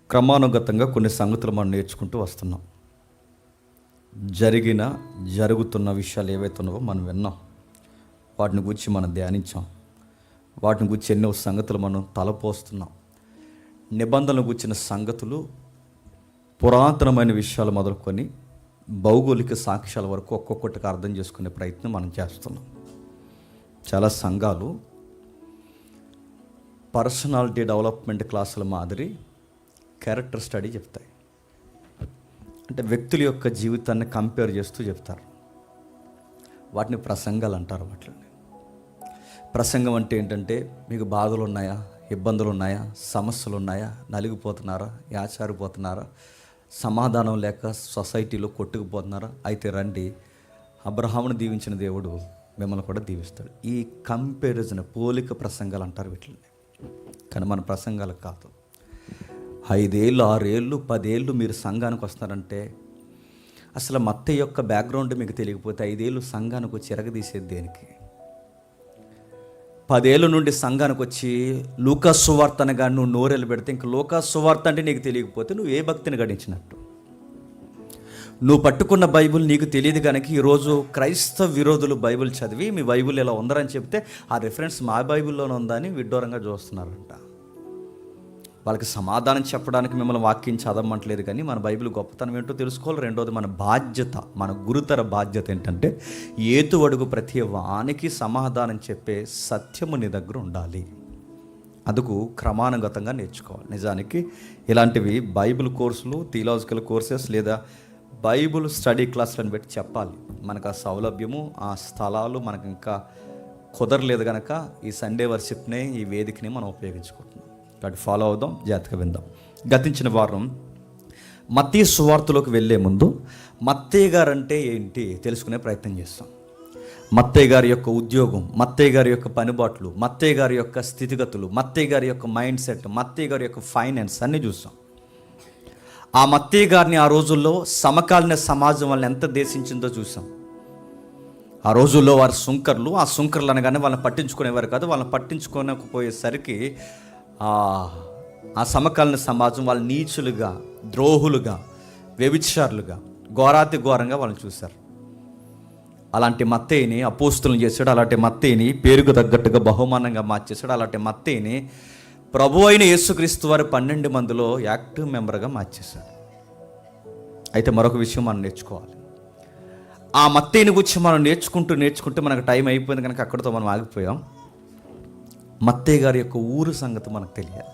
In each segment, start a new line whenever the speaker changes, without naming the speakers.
క్రమానుగతంగా కొన్ని సంగతులు మనం నేర్చుకుంటూ వస్తున్నాం. జరుగుతున్న విషయాలు ఏవైతే ఉన్నావో మనం విన్నాం, వాటిని గురించి మనం ధ్యానించాం, వాటిని గురించి ఎన్నో సంగతులు మనం తలపోస్తున్నాం. నిబంధనలు గురించిన సంగతులు, పురాతనమైన విషయాలు మొదలుకొని భౌగోళిక సాక్ష్యాల వరకు ఒక్కొక్కటికి అర్థం చేసుకునే ప్రయత్నం మనం చేస్తున్నాం. చాలా సంఘాలు పర్సనాలిటీ డెవలప్మెంట్ క్లాసుల మాదిరి క్యారెక్టర్ స్టడీ చెప్తాయి. అంటే వ్యక్తుల యొక్క జీవితాన్ని కంపేర్ చేస్తూ చెప్తారు. వాటిని ప్రసంగాలు అంటారు. వాటిని ప్రసంగం అంటే ఏంటంటే, మీకు బాధలు ఉన్నాయా, ఇబ్బందులు ఉన్నాయా, సమస్యలు ఉన్నాయా, నలిగిపోతున్నారా, యాచారిపోతున్నారా, సమాధానం లేక సొసైటీలో కొట్టుకుపోతున్నారా, అయితే రండి, అబ్రహామును దీవించిన దేవుడు మిమ్మల్ని కూడా దీవిస్తాడు. ఈ కంపారిజన్, పోలిక ప్రసంగాలు అంటారు వీటిని. కానీ మన ప్రసంగాలకు కాదు. 5 ఏళ్ళు 6 ఏళ్ళు 10 ఏళ్ళు మీరు సంఘానికి వస్తారంటే, అసలు మత్తయి యొక్క బ్యాక్గ్రౌండ్ మీకు తెలియకపోతే 5 ఏళ్ళు సంఘానికి వచ్చి ఎరగదీసేది దేనికి? 10 ఏళ్ళ నుండి సంఘానికి వచ్చి లూకా సువార్త అనగా నువ్వు నోరెళ్ళు పెడితే, ఇంక లూకా సువార్త అంటే నీకు తెలియకపోతే నువ్వు ఏ భక్తిని గడించినట్టు? నువ్వు పట్టుకున్న బైబిల్ నీకు తెలియదు కనుక ఈరోజు క్రైస్తవ విరోధులు బైబిల్ చదివి మీ బైబిల్ ఇలా ఉందరని చెప్తే ఆ రిఫరెన్స్ మా బైబిల్లోనే ఉందని విడ్డూరంగా చూస్తున్నారంట. వాళ్ళకి సమాధానం చెప్పడానికి మిమ్మల్ని వాక్యం చదవమంటలేదు, కానీ మన బైబిల్ గొప్పతనం ఏంటో తెలుసుకోవాలి. రెండోది, మన బాధ్యత, మన గురుతర బాధ్యత ఏంటంటే, ఏతు అడుగు ప్రతి వానికి సమాధానం చెప్పే సత్యము నీ దగ్గర ఉండాలి. అందుకు క్రమానుగతంగా నేర్చుకోవాలి. నిజానికి ఇలాంటివి బైబిల్ కోర్సులు, థియలాజికల్ కోర్సెస్ లేదా బైబిల్ స్టడీ క్లాసులను పెట్టి చెప్పాలి. మనకు ఆ సౌలభ్యము, ఆ స్థలాలు మనకు ఇంకా కుదరలేదు కనుక ఈ సండే వర్షిప్నే, ఈ వేదికని మనం ఉపయోగించుకుంటున్నాం. కాబట్టి ఫాలో అవుదాం, జాగ్రత్తగా విందాం. గతించిన వారం మత్తయి సువార్తలోకి వెళ్ళే ముందు మత్తయి గారు అంటే ఏంటి తెలుసుకునే ప్రయత్నం చేస్తాం. మత్తయి గారి యొక్క ఉద్యోగం, మత్తయి గారి యొక్క పనిబాట్లు, మత్తయి గారి యొక్క స్థితిగతులు, మత్తయి గారి యొక్క మైండ్ సెట్, మత్తయి గారి యొక్క ఫైనాన్స్ అన్నీ చూస్తాం. ఆ మత్తయి గారిని ఆ రోజుల్లో సమకాలీన సమాజం వాళ్ళని ఎంత దేశించిందో చూసాం. ఆ రోజుల్లో వారు సుంకర్లు, ఆ సుంకర్లు అనగానే వాళ్ళని పట్టించుకునేవారు కాదు. వాళ్ళని పట్టించుకోకపోయేసరికి ఆ సమకాలీన సమాజం వాళ్ళు నీచులుగా, ద్రోహులుగా, వ్యభిచారులుగా, ఘోరాతి ఘోరంగా వాళ్ళని చూశారు. అలాంటి మత్తయిని అపోస్తులను చేశాడు. అలాంటి మత్తయిని పేరుకు తగ్గట్టుగా బహుమానంగా మార్చేశాడు. అలాంటి మత్తయిని ప్రభు అయిన యేసుక్రీస్తు వారు 12 మందిలో యాక్టివ్ మెంబర్గా మార్చేశాడు. అయితే మరొక విషయం మనం నేర్చుకోవాలి. ఆ మత్తయిని గురించి మనం నేర్చుకుంటూ మనకు టైం అయిపోయింది కనుక అక్కడితో మనం ఆగిపోయాం. మత్తయి గారి యొక్క ఊరు సంగతి మనకు తెలియాలి.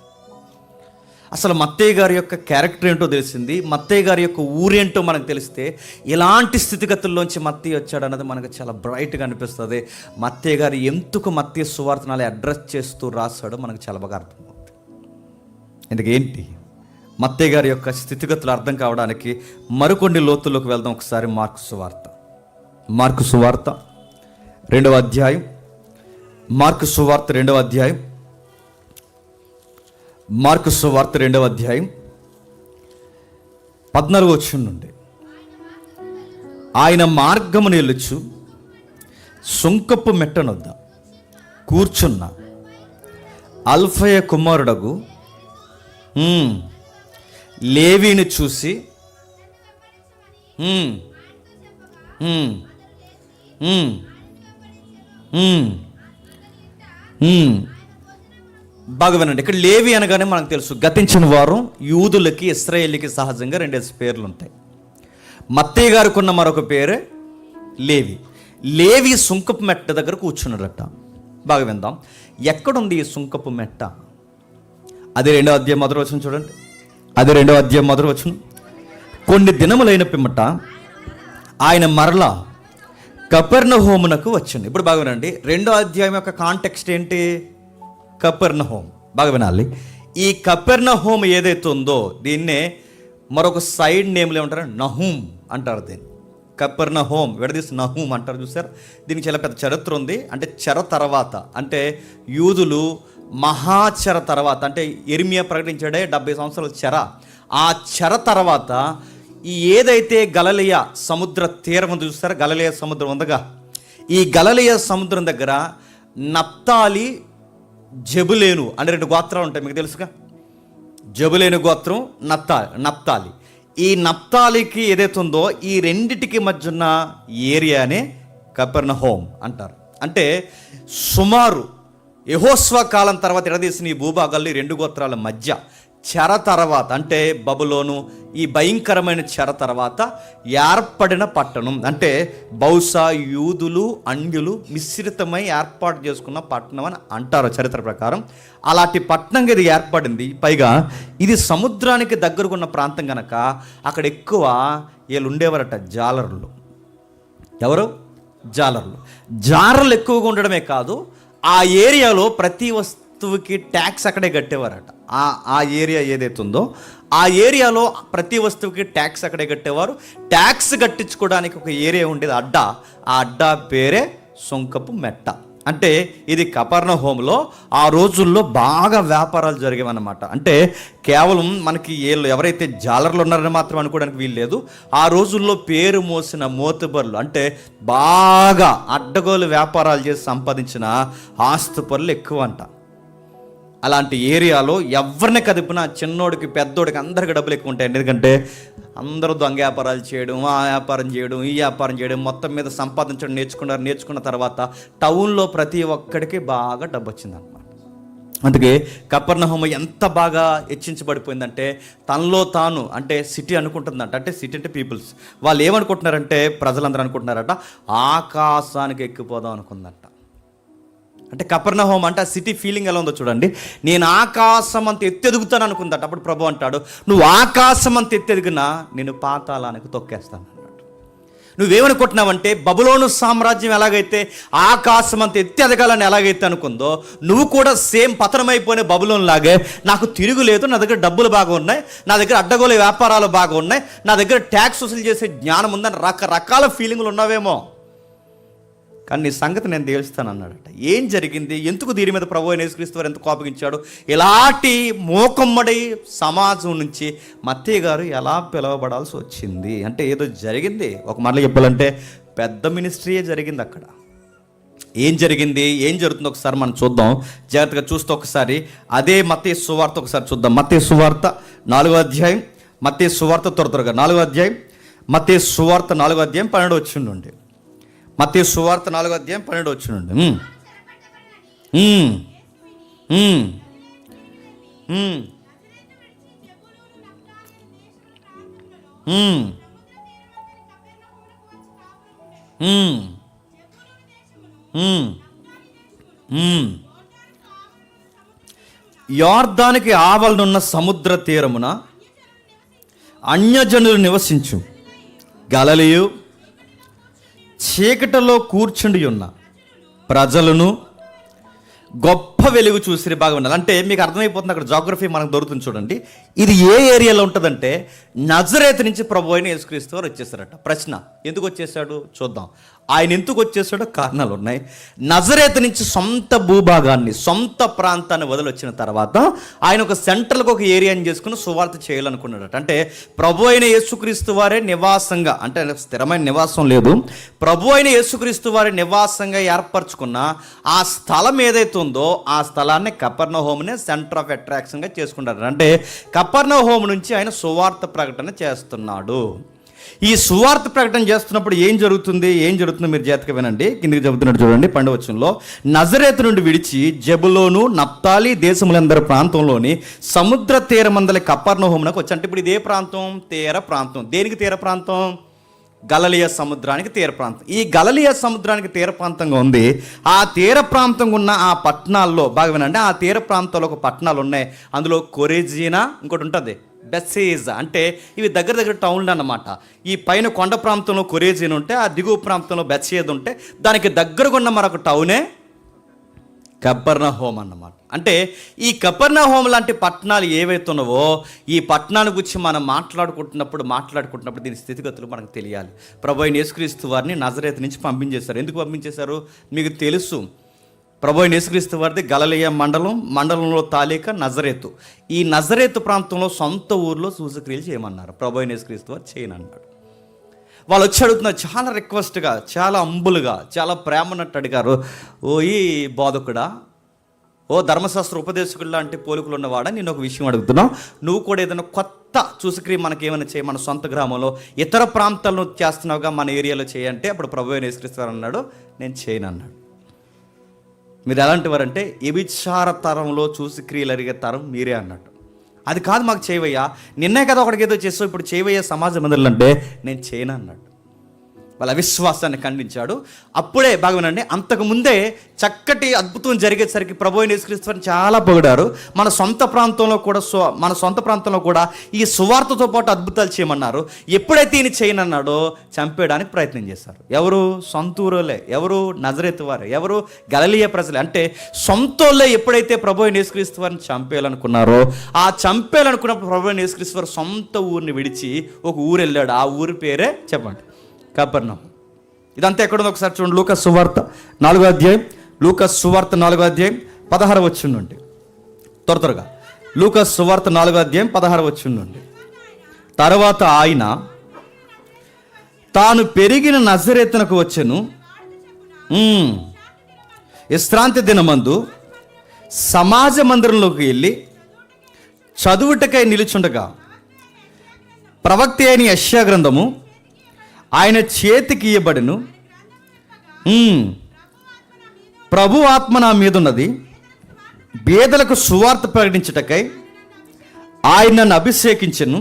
అసలు మత్తయి గారి యొక్క క్యారెక్టర్ ఏంటో తెలిసింది, మత్తయి గారి యొక్క ఊరేంటో మనకు తెలిస్తే ఎలాంటి స్థితిగతుల్లోంచి మత్తయి వచ్చాడు అన్నది మనకు చాలా బ్రైట్గా అనిపిస్తుంది. మత్తయి గారు ఎందుకు మత్తయి సువార్తనాలు అడ్రస్ చేస్తూ రాశాడో మనకు చాలా బాగా అర్థమవుతుంది. ఎందుకేంటి మత్తయి గారి యొక్క స్థితిగతులు అర్థం కావడానికి మరికొన్ని లోతుల్లోకి వెళ్దాం. ఒకసారి మార్కు సువార్త 2వ అధ్యాయం, మార్కు సువార్త 2వ అధ్యాయం, మార్కు సువార్త 2వ అధ్యాయం 14వ వచనం నుండి. ఆయన మార్గమును వెళ్ళుచు సుంకపు మెట్టనొద్ద కూర్చున్న అల్ఫయ కుమారుడగు లేవీని చూసి బాగా వినండి. ఇక్కడ లేవి అనగానే మనకు తెలుసు, గతించిన వారం యూదులకి, ఇశ్రాయేలీకి సహజంగా 2 పేర్లు ఉంటాయి. మత్తయి గారికి ఉన్న మరొక పేరే లేవి. లేవి సుంకపు మెట్ట దగ్గర కూర్చున్నాడట. బాగా విందాం. ఎక్కడుంది ఈ సుంకపు మెట్ట? అది 2వ అధ్యాయం మొదటి వచనం చూడండి. అది 2వ అధ్యాయం మొదటి వచనం. కొన్ని దినములైన పిమ్మట ఆయన మరలా కపెర్నహూమునకు వచ్చింది. ఇప్పుడు బాగా వినండి. 2వ అధ్యాయం యొక్క కాంటెక్స్ట్ ఏంటి? కపెర్నహూం. బాగా వినాలి. ఈ కపెర్నహూం ఏదైతే ఉందో దీన్నే మరొక సైడ్ నేమ్లు ఏమంటారు? నహూం అంటారు. దీన్ని కపెర్నహూం విడదీసి నహూం అంటారు. చూసారు, దీనికి చాలా పెద్ద చరిత్ర ఉంది. అంటే చెర తర్వాత, అంటే యూదులు మహాచెర తర్వాత, అంటే ఇర్మియా ప్రకటించాడే 70 సంవత్సరాల చెర. ఆ చెర తర్వాత ఈ ఏదైతే గలిలయ సముద్ర తీరం ఉంది చూస్తారా, గలిలయ సముద్రం ఉందగా, ఈ గలిలయ సముద్రం దగ్గర నప్తాలి, జెబులేను అనే 2 గోత్రాలు ఉంటాయి. మీకు తెలుసుగా, జబులేను గోత్రం నప్తాలి. ఈ నప్తాలికి ఏదైతే ఉందో ఈ రెండిటికి మధ్య ఉన్న ఏరియానే కపెర్నహూం అంటారు. అంటే సుమారు యెహోషువ కాలం తర్వాత ఎడదీసిన ఈ భూభాగాల్లో ఈ రెండు గోత్రాల మధ్య చెర తర్వాత, అంటే బబులోను ఈ భయంకరమైన చెర తర్వాత ఏర్పడిన పట్టణం. అంటే బహుశా యూదులు అన్యులు మిశ్రితమై ఏర్పాటు చేసుకున్న పట్టణం అని అంటారు చరిత్ర ప్రకారం. అలాంటి పట్టణంగా ఇది ఏర్పడింది. పైగా ఇది సముద్రానికి దగ్గరగా ఉన్న ప్రాంతం కనుక అక్కడ ఎక్కువ వీళ్ళు ఉండేవారట జాలరులు. ఎవరు? జాలర్లు ఎక్కువగా ఉండడమే కాదు, ఆ ఏరియాలో ప్రతి వస్తువుకి ట్యాక్స్ అక్కడే కట్టేవారట. ఆ ఏరియా ఏదైతే ఉందో ఆ ఏరియాలో ప్రతి వస్తువుకి ట్యాక్స్ అక్కడే కట్టేవారు. ట్యాక్స్ కట్టించుకోవడానికి ఒక ఏరియా ఉండేది, అడ్డా. ఆ అడ్డా పేరే సొంకపు మెట్ట. అంటే ఇది కపెర్నహూంలో ఆ రోజుల్లో బాగా వ్యాపారాలు జరిగేవన్నమాట. అంటే కేవలం మనకి ఎవరైతే జాలర్లు ఉన్నారని మాత్రం అనుకోవడానికి వీలు లేదు. ఆ రోజుల్లో పేరు మోసిన మోతుబర్లు, అంటే బాగా అడ్డగోలు వ్యాపారాలు చేసి సంపాదించిన ఆస్తుపరులు ఎక్కువ అంట. అలాంటి ఏరియాలో ఎవరిని కదిపినా చిన్నోడికి పెద్దోడికి అందరికి డబ్బులు ఎక్కువ ఉంటాయండి. ఎందుకంటే అందరూ దొంగ వ్యాపారాలు చేయడం, ఆ వ్యాపారం చేయడం, ఈ వ్యాపారం చేయడం, మొత్తం మీద సంపాదించడం నేర్చుకున్న తర్వాత టౌన్లో ప్రతి ఒక్కడికి బాగా డబ్బు వచ్చిందన్నమాట. అందుకే కపెర్నహూం ఎంత బాగా హెచ్చించబడిపోయిందంటే తనలో తాను, అంటే సిటీ అనుకుంటుందంట. అంటే సిటీ అంటే పీపుల్స్, వాళ్ళు ఏమనుకుంటున్నారంటే ప్రజలందరూ అనుకుంటున్నారట ఆకాశానికి ఎక్కిపోదాం అనుకుందంట. అంటే కపెర్నహూం అంటే ఆ సిటీ ఫీలింగ్ ఎలా ఉందో చూడండి. నేను ఆకాశం అంత ఎత్తెదుగుతాను అనుకుందట. అప్పుడు ప్రభు అంటాడు, నువ్వు ఆకాశం అంత ఎత్తెదిగినా నేను పాతాళానికి తొక్కేస్తాను అన్నాడు. నువ్వేమనుకుంటున్నావంటే బబులోను సామ్రాజ్యం ఎలాగైతే ఆకాశం అంత ఎత్తెదగాలని ఎలాగైతే అనుకుందో, నువ్వు కూడా సేమ్ పతనమైపోయిన బబులోను లాగే నాకు తిరుగులేదు, నా దగ్గర డబ్బులు బాగా ఉన్నాయి, నా దగ్గర అడ్డగోలు వ్యాపారాలు బాగా ఉన్నాయి, నా దగ్గర ట్యాక్స్ వసూలు చేసే జ్ఞానం ఉందని రకరకాల ఫీలింగ్లు ఉన్నావేమో. కానీ నీ సంగతి నేను తేల్స్తాను అన్నాడట. ఏం జరిగింది? ఎందుకు దీని మీద ప్రభువైన యేసుక్రీస్తు వారు ఎంత కోపగించాడు? ఇలాంటి మోకమ్మడి సమాజం నుంచి మత్తయి గారు ఎలా పిలవబడాల్సి వచ్చింది అంటే ఏదో జరిగింది. ఒక మాటలో చెప్పాలంటే పెద్ద మినిస్ట్రీయే జరిగింది అక్కడ. ఏం జరిగింది, ఏం జరుగుతుందో ఒకసారి మనం చూద్దాం. జాగ్రత్తగా చూస్తూ ఒకసారి అదే మత్తయి సువార్త ఒకసారి చూద్దాం. మత్తయి సువార్త 4వ అధ్యాయం, మత్తయి సువార్త త్వరగా 4వ అధ్యాయం, మత్తయి సువార్త 4వ అధ్యాయం 12వ వచనం నుండి. మత్తయి సువార్త 4వ అధ్యాయం 12వ వచనం నుండి. యోర్దానికి ఆవలనున్న సముద్ర తీరమున అన్యజనులు నివసించు గలిలయ చీకటిలో కూర్చుండి ఉన్న ప్రజలను గొప్ప వెలుగు చూసి బాగా ఉండాలి. అంటే మీకు అర్థమైపోతుంది, అక్కడ జాగ్రఫీ మనకు దొరుకుతుంది చూడండి. ఇది ఏ ఏరియాలో ఉంటుందంటే నజరేతు నుంచి ప్రభు అయిన యేసుక్రీస్తు వారు వచ్చేసారట. ప్రశ్న, ఎందుకు వచ్చేసాడు చూద్దాం. ఆయన ఎందుకు వచ్చేసాడో కారణాలు ఉన్నాయి. నజరేతు నుంచి సొంత భూభాగాన్ని, సొంత ప్రాంతాన్ని వదిలొచ్చిన తర్వాత ఆయన ఒక సెంట్రల్గా ఒక ఏరియాని చేసుకుని సువార్త చేయాలనుకున్నాడట. అంటే ప్రభు అయిన యేసుక్రీస్తు వారే నివాసంగా, అంటే స్థిరమైన నివాసం లేదు, ప్రభు అయిన యేసుక్రీస్తు వారి నివాసంగా ఏర్పరచుకున్న ఆ స్థలం ఏదైతే ఉందో ఆ స్థలాన్ని కపెర్నహూంనే సెంటర్ ఆఫ్ అట్రాక్షన్గా చేసుకుంటారు. అంటే కపెర్నహూం నుంచి ఆయన సువార్త ప్రకటన చేస్తున్నాడు. ఈ సువార్త ప్రకటన చేస్తున్నప్పుడు ఏం జరుగుతుందో మీరు జాగ్రత్తగా వినండి. కిందికి చెబుతున్నట్టు చూడండి 12వ వచనంలో, నజరేతు నుండి విడిచి జెబులోను నప్తాలి దేశములందరి ప్రాంతంలోని సముద్ర తీరమందలి కపెర్నహూమునకు వచ్చి. అంటే ఇప్పుడు ఇదే ప్రాంతం తీర ప్రాంతం. దేనికి తీర ప్రాంతం? గలిలయ సముద్రానికి తీర ప్రాంతం. ఈ గలిలయ సముద్రానికి తీర ప్రాంతంగా ఉంది. ఆ తీర ప్రాంతంగా ఉన్న ఆ పట్టణాల్లో బాగా వినండి, ఆ తీర ప్రాంతంలో ఒక పట్టణాలు ఉన్నాయి. అందులో కొరేజీనా ఇంకోటి ఉంటుంది, బెత్సెయిదా. అంటే ఇవి దగ్గర టౌన్లు అన్నమాట. ఈ పైన కొండ ప్రాంతంలో కొరేజీన్ ఉంటే, ఆ దిగువ ప్రాంతంలో బెత్సెయిదా ఉంటే, దానికి దగ్గరగా ఉన్న మరొక టౌనే కపెర్నహూం అన్నమాట. అంటే ఈ కపెర్నహూం లాంటి పట్టణాలు ఏవైతే ఉన్నావో ఈ పట్టణాల గురించి మనం మాట్లాడుకుంటున్నప్పుడు దీని స్థితిగతులు మనకు తెలియాలి. ప్రభు అయిన యేసుక్రీస్తు వారిని నజరేతు నుంచి పంపించేశారు. ఎందుకు పంపించేశారు మీకు తెలుసు. ప్రభు అయిన యేసుక్రీస్తు వారిది గలిలయ మండలంలో తాలూకా నజరేతు. ఈ నజరేతు ప్రాంతంలో సొంత ఊర్లో సూచక్రియలు చేయమన్నారు. ప్రభు అయిన యేసుక్రీస్తు వారు చేయనన్నాడు. వాళ్ళు వచ్చి అడుగుతున్నారు చాలా రిక్వెస్ట్గా, చాలా అంబులుగా, చాలా ప్రేమన్నట్టు అడిగారు, ఓ ఈ బోధకుడా ఓ ధర్మశాస్త్ర ఉపదేశకుడు లాంటి పోలికలు ఉన్నవాడా, నేను ఒక విషయం అడుగుతున్నావు. నువ్వు కూడా ఏదైనా కొత్త చూసుక్రియ మనకేమైనా చేయి, మన సొంత గ్రామంలో ఇతర ప్రాంతాలను చేస్తున్నావుగా, మన ఏరియాలో చేయంటే అప్పుడు ప్రభువైన యేసుక్రీస్తు అన్నాడు, నేను చేయను అన్నాడు. మీరు ఎలాంటి వారంటే వ్యభిచార తరంలో చూసుక్రియలు అరిగే తరం మీరే అన్నట్టు. అది కాదు మాకు చేయవయ్యా, నిన్నే కదా ఒకడికి ఏదో చేస్తావు, ఇప్పుడు చేయవయ్యా సమాజ మందిరంలో అంటే నేను చేయను అన్నాడు. వాళ్ళ అవిశ్వాసాన్ని ఖండించాడు. అప్పుడే బాగునండి, అంతకుముందే చక్కటి అద్భుతం జరిగేసరికి ప్రభువైన యేసుక్రీస్తుని చాలా పొగిడారు. మన సొంత ప్రాంతంలో కూడా ఈ సువార్తతో పాటు అద్భుతాలు చేయమన్నారు. ఎప్పుడైతే ఈయన చేయనన్నాడో చంపేయడానికి ప్రయత్నం చేశారు. ఎవరు? సొంతూరులే. ఎవరు? నజరేతు వారు. ఎవరు? గలిలయ ప్రజలే. అంటే సొంతోళ్ళే ఎప్పుడైతే ప్రభువైన యేసుక్రీస్తు వారిని చంపేయాలనుకున్నారో, ఆ చంపేయాలనుకున్నప్పుడు ప్రభువైన యేసుక్రీస్తు వారు సొంత ఊరిని విడిచి ఒక ఊరు వెళ్ళాడు. ఆ ఊరి పేరే చెప్పండి, కపెర్నహూం. ఇదంతా ఎక్కడుందో ఒకసారి చూడండి. లూకా సువార్త 4వ అధ్యాయం, లూకా సువార్త 4వ అధ్యాయం 16వ వచనం నుండి త్వరగా. లూకా సువార్త 4వ అధ్యాయం 16వ వచనం నుండి. తర్వాత ఆయన తాను పెరిగిన నజరేతునకు వచ్చెను. విశ్రాంతి దినమందు సమాజ మందిరంలోకి వెళ్ళి చదువుటకై నిలుచుండగా ప్రవక్త అయిన యెషయా గ్రంథము ఆయన చేతికి ఇయ్యబడెను. ప్రభు ఆత్మ నా మీద ఉన్నది, బేదలకు సువార్త ప్రకటించుటకై ఆయన నన్ను అభిషేకించెను.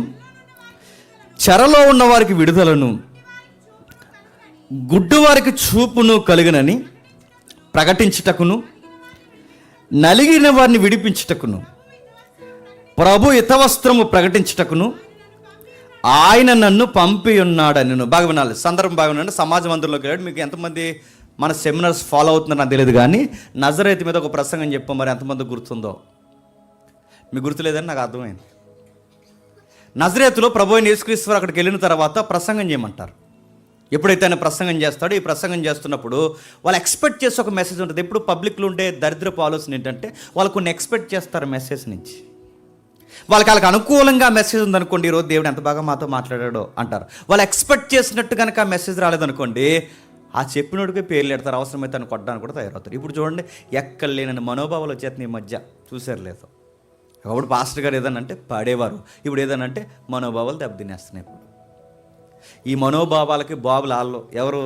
చెరలో ఉన్న వారికి విడుదలను, గుడ్డివారికి చూపును కలుగునని ప్రకటించుటకును, నలిగిన వారిని విడిపించుటకును, ప్రభు హితవస్త్రము ప్రకటించుటకును ఆయన నన్ను పంపి ఉన్నాడని. నేను బాగా వినాలి, సందర్భం బాగా వినండి. సమాజ మందిరంలోకి వెళ్ళాడు. మీకు ఎంతమంది మన సెమినార్స్ ఫాలో అవుతున్నారు నాకు తెలియదు, కానీ నజరేతు మీద ఒక ప్రసంగం చెప్పాం. మరి ఎంతమంది గుర్తుందో? మీకు గుర్తులేదని నాకు అర్థమైంది. నజరేతులో ప్రభువైన యేసుక్రీస్తు వారు అక్కడికి వెళ్ళిన తర్వాత ప్రసంగం చేయమంటారు. ఎప్పుడైతే ఆయన ప్రసంగం చేస్తాడో, ఈ ప్రసంగం చేస్తున్నప్పుడు వాళ్ళు ఎక్స్పెక్ట్ చేసే ఒక మెసేజ్ ఉంటుంది. ఎప్పుడు పబ్లిక్లో ఉండే దరిద్రపు ఆలోచన ఏంటంటే వాళ్ళు కొన్ని ఎక్స్పెక్ట్ చేస్తారు మెసేజ్ నుంచి. వాళ్ళకి అనుకూలంగా మెసేజ్ ఉందనుకోండి, ఈరోజు దేవుడు ఎంత బాగా మాతో మాట్లాడాడో అంటారు. వాళ్ళు ఎక్స్పెక్ట్ చేసినట్టు కనుక మెసేజ్ రాలేదనుకోండి, ఆ చెప్పినోడికే పేర్లు పెడతారు, అవసరమైతే తను కొట్టడానికి కూడా తయారవుతారు. ఇప్పుడు చూడండి, ఎక్కడ లేనని మనోభావాలు వచ్చేస్తున్నాయి ఈ మధ్య, చూసారు లేదు? ఒకప్పుడు పాస్టర్ గారు ఏదనంటే పాడేవారు, ఇప్పుడు ఏదనంటే మనోభావాలు దెబ్బతినేస్తున్నాయి. ఇప్పుడు ఈ మనోభావాలకి బాబులు వాళ్ళు ఎవరు?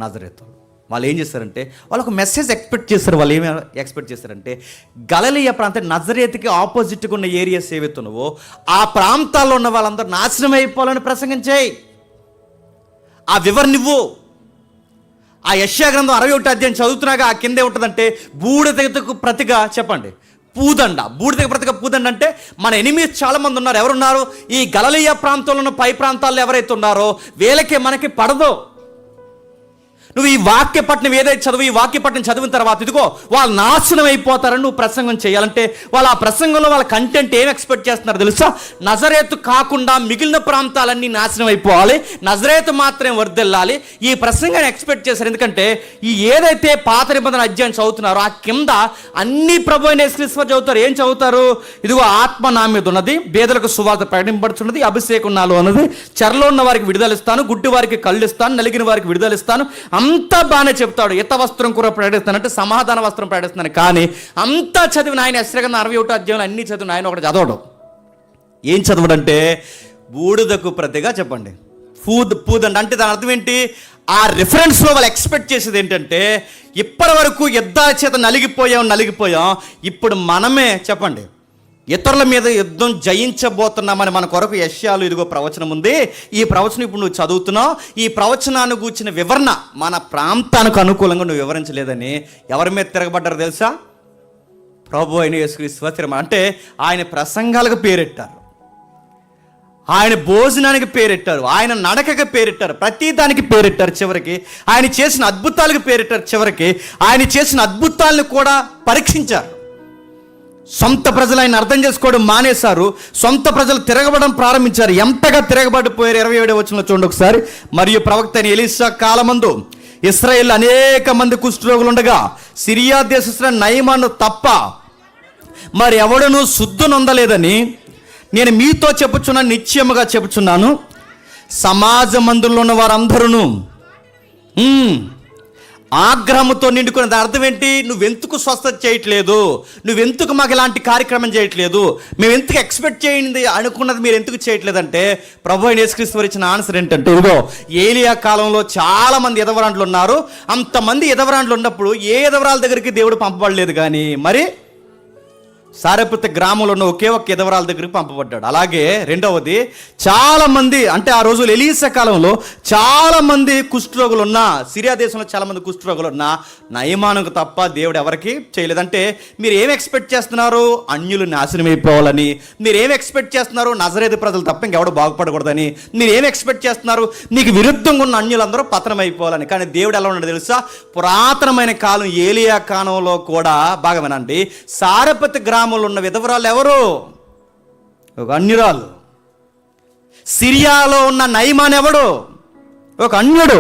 నజరేతు. వాళ్ళు ఏం చేస్తారంటే వాళ్ళు ఒక మెసేజ్ ఎక్స్పెక్ట్ చేస్తారు. వాళ్ళు ఏమి ఎక్స్పెక్ట్ చేస్తారంటే గలిలయ ప్రాంతం, నజరేతుకి ఆపోజిట్గా ఉన్న ఏరియాస్ ఏవైతున్నావో ఆ ప్రాంతాల్లో ఉన్న వాళ్ళందరూ నాశనం అయిపోవాలని ప్రసంగం చేయి. ఆ వివరణివ్వు. ఆ యెషయా గ్రంథం 61వ అధ్యాయం చదువుతున్నాగా ఆ కింద ఏముంటుందంటే బూడిదకు ప్రతిగా చెప్పండి పూదండ. బూడిదకు ప్రతిగా పూదండ అంటే మన ఎనిమీస్ చాలా మంది ఉన్నారు. ఎవరున్నారు? ఈ గలిలయ ప్రాంతంలో ఉన్న పై ప్రాంతాల్లో ఎవరైతే ఉన్నారో వీళ్ళకి మనకి పడదు. నువ్వు ఈ వాక్యపట్నం ఏదైతే చదువు, ఈ వాక్యపట్నం చదివిన తర్వాత ఇదిగో వాళ్ళు నాశనం అయిపోతారని నువ్వు ప్రసంగం చేయాలంటే వాళ్ళు ఆ ప్రసంగంలో వాళ్ళ కంటెంట్ ఏం ఎక్స్పెక్ట్ చేస్తున్నారు తెలుసా? నజరేతు కాకుండా మిగిలిన ప్రాంతాలన్నీ నాశనం అయిపోవాలి, నజరేతు మాత్రమే వర్ధిల్లాలి. ఈ ప్రసంగాన్ని ఎక్స్పెక్ట్ చేశారు. ఎందుకంటే ఈ ఏదైతే పాత నిబంధన అధ్యాయం చదువుతున్నారో ఆ కింద అన్ని ప్రభువైన యేసుక్రీస్తు చదువుతారు. ఏం చదువుతారు? ఇదిగో ఆత్మ నా మీద ఉన్నది, బేదలకు సువార్త ప్రకటింపబడుతున్నది, అభిషేకం నాలో ఉన్నది, చెరలో ఉన్న వారికి విడుదలిస్తాను, గుడ్డి వారికి కళ్ళు ఇస్తాను, నలిగిన వారికి విడుదలిస్తాను. అంతా బాగానే చెప్తాడు. యుద్ధ వస్త్రం కూడా ప్రకటిస్తానంటే సమాధాన వస్త్రం ప్రకటిస్తాను. కానీ అంతా చదివిన ఆయన యెషయా 61వ అధ్యాయంలో అన్ని చదివిన ఆయన ఒకటి చదవడం. ఏం చదవడంటే బూడిదకు ప్రతిగా చెప్పండి పూదండి. అంటే దాని అర్థం ఏంటి? ఆ రిఫరెన్స్లో వాళ్ళు ఎక్స్పెక్ట్ చేసేది ఏంటంటే ఇప్పటి వరకు యుద్ధాల చేత నలిగిపోయాం, ఇప్పుడు మనమే చెప్పండి ఇతరుల మీద యుద్ధం జయించబోతున్నామని మన కొరకు యెషయాలో ఇదిగో ప్రవచనం ఉంది. ఈ ప్రవచనం ఇప్పుడు నువ్వు చదువుతున్నావు. ఈ ప్రవచనాన్ని గూర్చిన వివరణ మన ప్రాంతానికి అనుకూలంగా నువ్వు వివరించలేదని ఎవరి మీద తిరగబడ్డారు తెలుసా? ప్రభు అయిన యేసుక్రీస్తు తిరగ. అంటే ఆయన ప్రసంగాలకు పేరెట్టారు, ఆయన భోజనానికి పేరెట్టారు, ఆయన నడకకి పేరెట్టారు, ప్రతి దానికి పేరెట్టారు. చివరికి ఆయన చేసిన అద్భుతాలకు పేరెట్టారు. చివరికి ఆయన చేసిన అద్భుతాలను కూడా పరీక్షించారు. సొంత ప్రజలు ఆయన అర్థం చేసుకోవడం మానేశారు. సొంత ప్రజలు తిరగబడడం ప్రారంభించారు. ఎంతగా తిరగబడిపోయారు? 27వ వచనంలో చూడండి ఒకసారి. మరియు ప్రవక్త అయిన ఎలీషా కాలమందు ఇశ్రాయేల్ అనేక మంది కుష్ఠరోగులు ఉండగా సిరియా దేశస్థుడైన నయమాను తప్ప మరి ఎవడనూ శుద్ధి నొందలేదని నేను మీతో చెప్పుచున్నాను, నిశ్చయముగా చెప్పుచున్నాను. సమాజ మందిరంలో ఉన్న వారందరూ ఆగ్రహంతో నిండుకున్న దాని అర్థం ఏంటి? నువ్వెందుకు స్వస్థత చేయట్లేదు, నువ్వెందుకు మాకు ఇలాంటి కార్యక్రమం చేయట్లేదు, మేము ఎందుకు ఎక్స్పెక్ట్ చేయండి అనుకున్నది మీరు ఎందుకు చేయట్లేదంటే ప్రభు అయిన యేసుక్రీస్తు వారు ఇచ్చిన ఆన్సర్ ఏంటంటే, ఇదిగో ఏలియా కాలంలో చాలా మంది ఎదవరాండ్లు ఉన్నారు, అంతమంది ఎదవరాండ్లు ఉన్నప్పుడు ఏ ఎదవరాల దగ్గరికి దేవుడు పంపబడలేదు, కానీ మరి సారెపత్తి గ్రామంలో ఉన్న ఒకే ఒక్క ఎదవరాల దగ్గరికి పంపబడ్డాడు. అలాగే రెండవది, చాలామంది అంటే ఆ రోజులు ఎలీసా కాలంలో చాలామంది కుష్ఠరోగులు ఉన్నా, సిరియా దేశంలో చాలామంది కుష్ఠరోగులు ఉన్నా నయమానుకు తప్ప దేవుడు ఎవరికి చేయలేదంటే మీరు ఏం ఎక్స్పెక్ట్ చేస్తున్నారు? అన్యులు నాశనం అయిపోవాలని. మీరు ఏం ఎక్స్పెక్ట్ చేస్తున్నారు? నజరేతు ప్రజలు తప్ప ఇంకెవడు బాగుపడకూడదని. మీరు ఏం ఎక్స్పెక్ట్ చేస్తున్నారు? నీకు విరుద్ధంగా ఉన్న అన్యులందరూ పతనం అయిపోవాలని. కానీ దేవుడు ఎలా ఉన్నాడు తెలుసా? పురాతనమైన కాలం ఏలియా కాలంలో కూడా బాగా వినండి, సారెపత్తి గ్రామంలో ఉన్న విధవరాలు ఎవరు? ఒక అన్యురాలు. సిరియాలో ఉన్న నయమాన్ ఎవడు? ఒక అన్యుడు.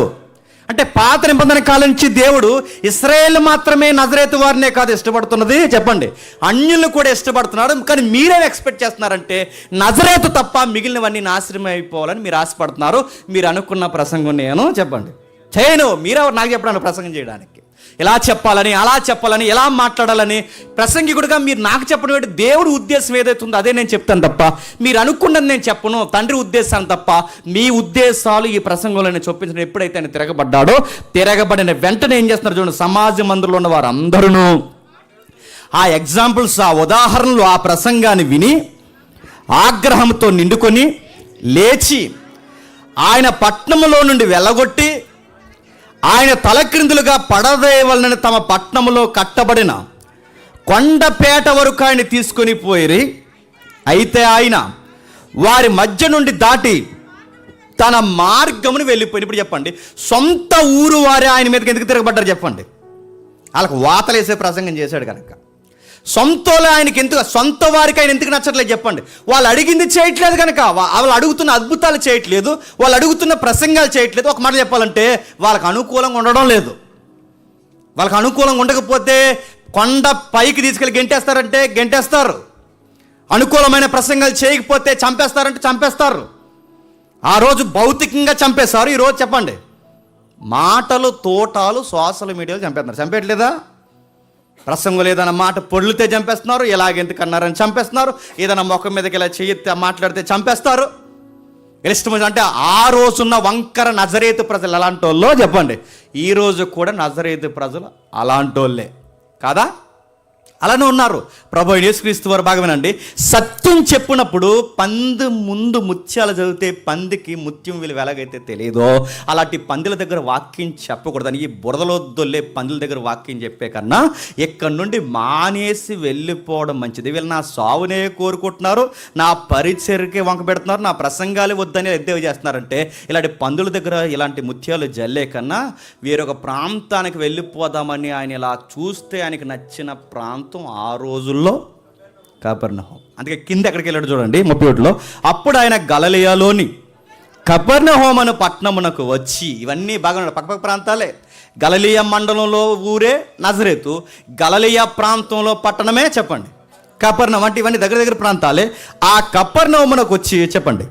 అంటే పాత నిబంధన కాలం నుంచి దేవుడు ఇశ్రాయేలు మాత్రమే నజరేతు వారినే కాదు ఇష్టపడుతున్నది, చెప్పండి, అన్యులను కూడా ఇష్టపడుతున్నాడు. కానీ మీరేం ఎక్స్పెక్ట్ చేస్తున్నారంటే నజరేతు తప్ప మిగిలినవన్నీ నాశనం అయిపోవాలని మీరు ఆశపడుతున్నారు. మీరు అనుకున్న ప్రసంగం నేను చెప్పండి చేయను. మీరెవరు నాకు చెప్పడానికి ప్రసంగం చేయడానికి? ఎలా చెప్పాలని, అలా చెప్పాలని, ఎలా మాట్లాడాలని ప్రసంగికుడిగా మీరు నాకు చెప్పడం ఏంటి? దేవుడి ఉద్దేశం ఏదైతే ఉందో అదే నేను చెప్తాను తప్ప మీరు అనుకున్నది నేను చెప్పను. తండ్రి ఉద్దేశాన్ని తప్ప మీ ఉద్దేశాలు ఈ ప్రసంగంలో నేను చొప్పించడం. ఎప్పుడైతే ఆయన తిరగబడ్డాడో, తిరగబడిన వెంటనే ఏం చేస్తున్నారు చూడండి, సమాజ మందిరంలో ఉన్న వారు అందరూ ఆ ఎగ్జాంపుల్స్, ఆ ఉదాహరణలు, ఆ ప్రసంగాన్ని విని ఆగ్రహంతో నిండుకొని లేచి ఆయన పట్టణంలో నుండి వెళ్ళగొట్టి ఆయన తలక్రిందులుగా పడవేయవలనని తమ పట్టణంలో కట్టబడిన కొండపేట వరకు ఆయన తీసుకొని పోయిరి. అయితే ఆయన వారి మధ్య నుండి దాటి తన మార్గమును వెళ్ళిపోయి. ఇప్పుడు చెప్పండి, సొంత ఊరు వారే ఆయన మీదకి ఎందుకు తిరగబడ్డారు చెప్పండి? వాళ్ళకు వాతలేసే ప్రసంగం చేశాడు కనుక. సొంతలో ఆయనకి ఎందుకు, సొంత వారికి ఆయన ఎందుకు నచ్చట్లేదు చెప్పండి? వాళ్ళు అడిగింది చేయట్లేదు కనుక, వాళ్ళు అడుగుతున్న అద్భుతాలు చేయట్లేదు, వాళ్ళు అడుగుతున్న ప్రసంగాలు చేయట్లేదు. ఒక మాట చెప్పాలంటే వాళ్ళకి అనుకూలంగా ఉండడం లేదు. వాళ్ళకి అనుకూలంగా ఉండకపోతే కొండ పైకి తీసుకెళ్ళి గెంటేస్తారంటే గెంటేస్తారు. అనుకూలమైన ప్రసంగాలు చేయకపోతే చంపేస్తారంటే చంపేస్తారు. ఆ రోజు భౌతికంగా చంపేస్తారు, ఈరోజు చెప్పండి మాటలు తోటాలు సోషల్ మీడియాలో చంపేస్తున్నారు. చంపేయట్లేదా? ప్రసంగం లేదన్న మాట పొడితే చంపేస్తున్నారు, ఎలాగెందుకు అన్నారని చంపేస్తున్నారు, ఏదైనా ముఖం మీదకి ఇలా చెయ్యి మాట్లాడితే చంపేస్తారు. ఇష్టం అంటే ఆ రోజున్న వంకర నజరేతు ప్రజలు అలాంటి వాళ్ళో చెప్పండి, ఈరోజు కూడా నజరేతు ప్రజలు అలాంటి వాళ్ళే కాదా? అలానే ఉన్నారు. ప్రభు యేసుక్రీస్తు వారు బాగా వినండి, సత్యం చెప్పినప్పుడు పంది ముందు ముత్యాలు చదివితే పందికి ముత్యం విలువ ఎలాగైతే తెలియదో అలాంటి పందుల దగ్గర వాక్యం చెప్పకూడదని, ఈ బురదలో దొల్లే పందుల దగ్గర వాక్యం చెప్పే కన్నా ఎక్కడి నుండి మానేసి వెళ్ళిపోవడం మంచిది. వీళ్ళు నా సావునే కోరుకుంటున్నారు, నా పరిచర్కే వంక పెడుతున్నారు, నా ప్రసంగాలు వద్దని ఎద్దేవి చేస్తున్నారంటే ఇలాంటి పందుల దగ్గర ఇలాంటి ముత్యాలు జల్లే కన్నా వేరొక ప్రాంతానికి వెళ్ళిపోదామని ఆయన ఇలా చూస్తే ఆయనకి నచ్చిన ప్రాంతం ఆ రోజుల్లో కపెర్నహూం. అందుకే కింద ఎక్కడికి వెళ్ళాడు చూడండి 31లో, అప్పుడు ఆయన గలిలయలోని కపెర్నహూం అను పట్టణమునకు వచ్చి, ఇవన్నీ బాగా పక్కపక్క ప్రాంతాలే, గలిలయ మండలంలో ఊరే నజరేతు, గలిలయ ప్రాంతంలో పట్టణమే చెప్పండి కపెర్నహూం, అంటే ఇవన్నీ దగ్గర దగ్గర ప్రాంతాలే. ఆ కపెర్నహూమునకు వచ్చి చెప్పండి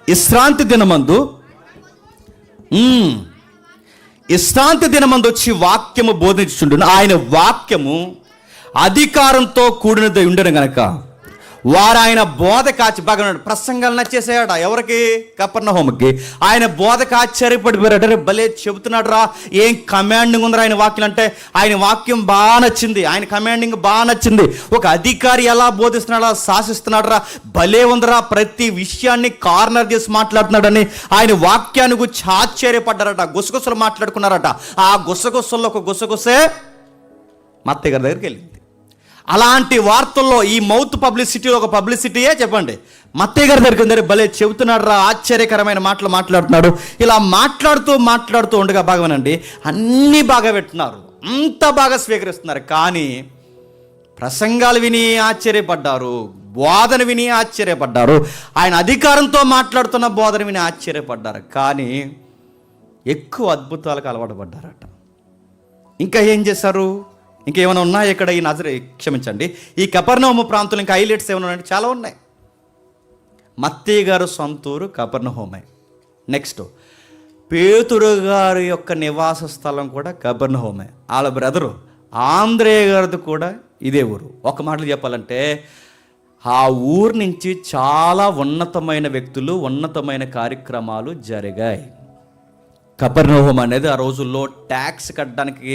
విశ్రాంతి దినమందు వచ్చి వాక్యము బోధించుచుండును. ఆయన వాక్యము అధికారంతో కూడినది ఉండను గనక వారు ఆయన బోధకు బాగా ప్రసంగాలు నచ్చేసాయట. ఎవరికి? కపెర్నహూముకి. ఆయన బోధకు ఆశ్చర్యపడిపోయాడు. భలే చెబుతున్నాడు రా, ఏం కమాండింగ్ ఉందిరా ఆయన వాక్యం అంటే. ఆయన వాక్యం బాగా నచ్చింది, ఆయన కమాండింగ్ బాగా నచ్చింది. ఒక అధికారి ఎలా బోధిస్తున్నాడా, శాసిస్తున్నాడు రా, భలే ఉందిరా, ప్రతి విషయాన్ని కార్నర్ చేసి మాట్లాడుతున్నాడని ఆయన వాక్యాన్ని గురించి ఆశ్చర్యపడ్డారట. గుసగుసలు మాట్లాడుకున్నారట. ఆ గుసగుసల్లో ఒక గుసగుసే మత్తయ్య గారి దగ్గరికి వెళ్ళింది. అలాంటి వార్తల్లో ఈ మౌత్ పబ్లిసిటీలో ఒక పబ్లిసిటీయే చెప్పండి మత్తయ్య గారి దగ్గర భలే చెబుతున్నాడు రా, ఆశ్చర్యకరమైన మాటలు మాట్లాడుతున్నాడు. ఇలా మాట్లాడుతూ ఉండగా బాగానండి అన్నీ బాగా పెట్టున్నారు, అంత బాగా స్వీకరిస్తున్నారు. కానీ ప్రసంగాలు విని ఆశ్చర్యపడ్డారు, బోధన విని ఆశ్చర్యపడ్డారు, ఆయన అధికారంతో మాట్లాడుతున్న బోధన విని ఆశ్చర్యపడ్డారు. కానీ ఎక్కువ అద్భుతాలకు అలవాటు పడ్డారట. ఇంకా ఏం చేశారు? ఇంకేమైనా ఉన్నాయి ఇక్కడ ఈ క్షమించండి ఈ కపెర్నహూము ప్రాంతంలో ఇంకా హైలైట్స్ ఏమైనా ఉన్నాయంటే చాలా ఉన్నాయి. మత్తయ్య గారు సొంతూరు కపెర్నహూమే. నెక్స్ట్ పేతురు గారి యొక్క నివాస స్థలం కూడా కపెర్నహూమే. వాళ్ళ బ్రదరు ఆంద్రేయ గారిది కూడా ఇదే ఊరు. ఒక మాటలు చెప్పాలంటే ఆ ఊరు నుంచి చాలా ఉన్నతమైన వ్యక్తులు, ఉన్నతమైన కార్యక్రమాలు జరిగాయి. కపెర్నహూం అనేది ఆ రోజుల్లో ట్యాక్స్ కట్టడానికి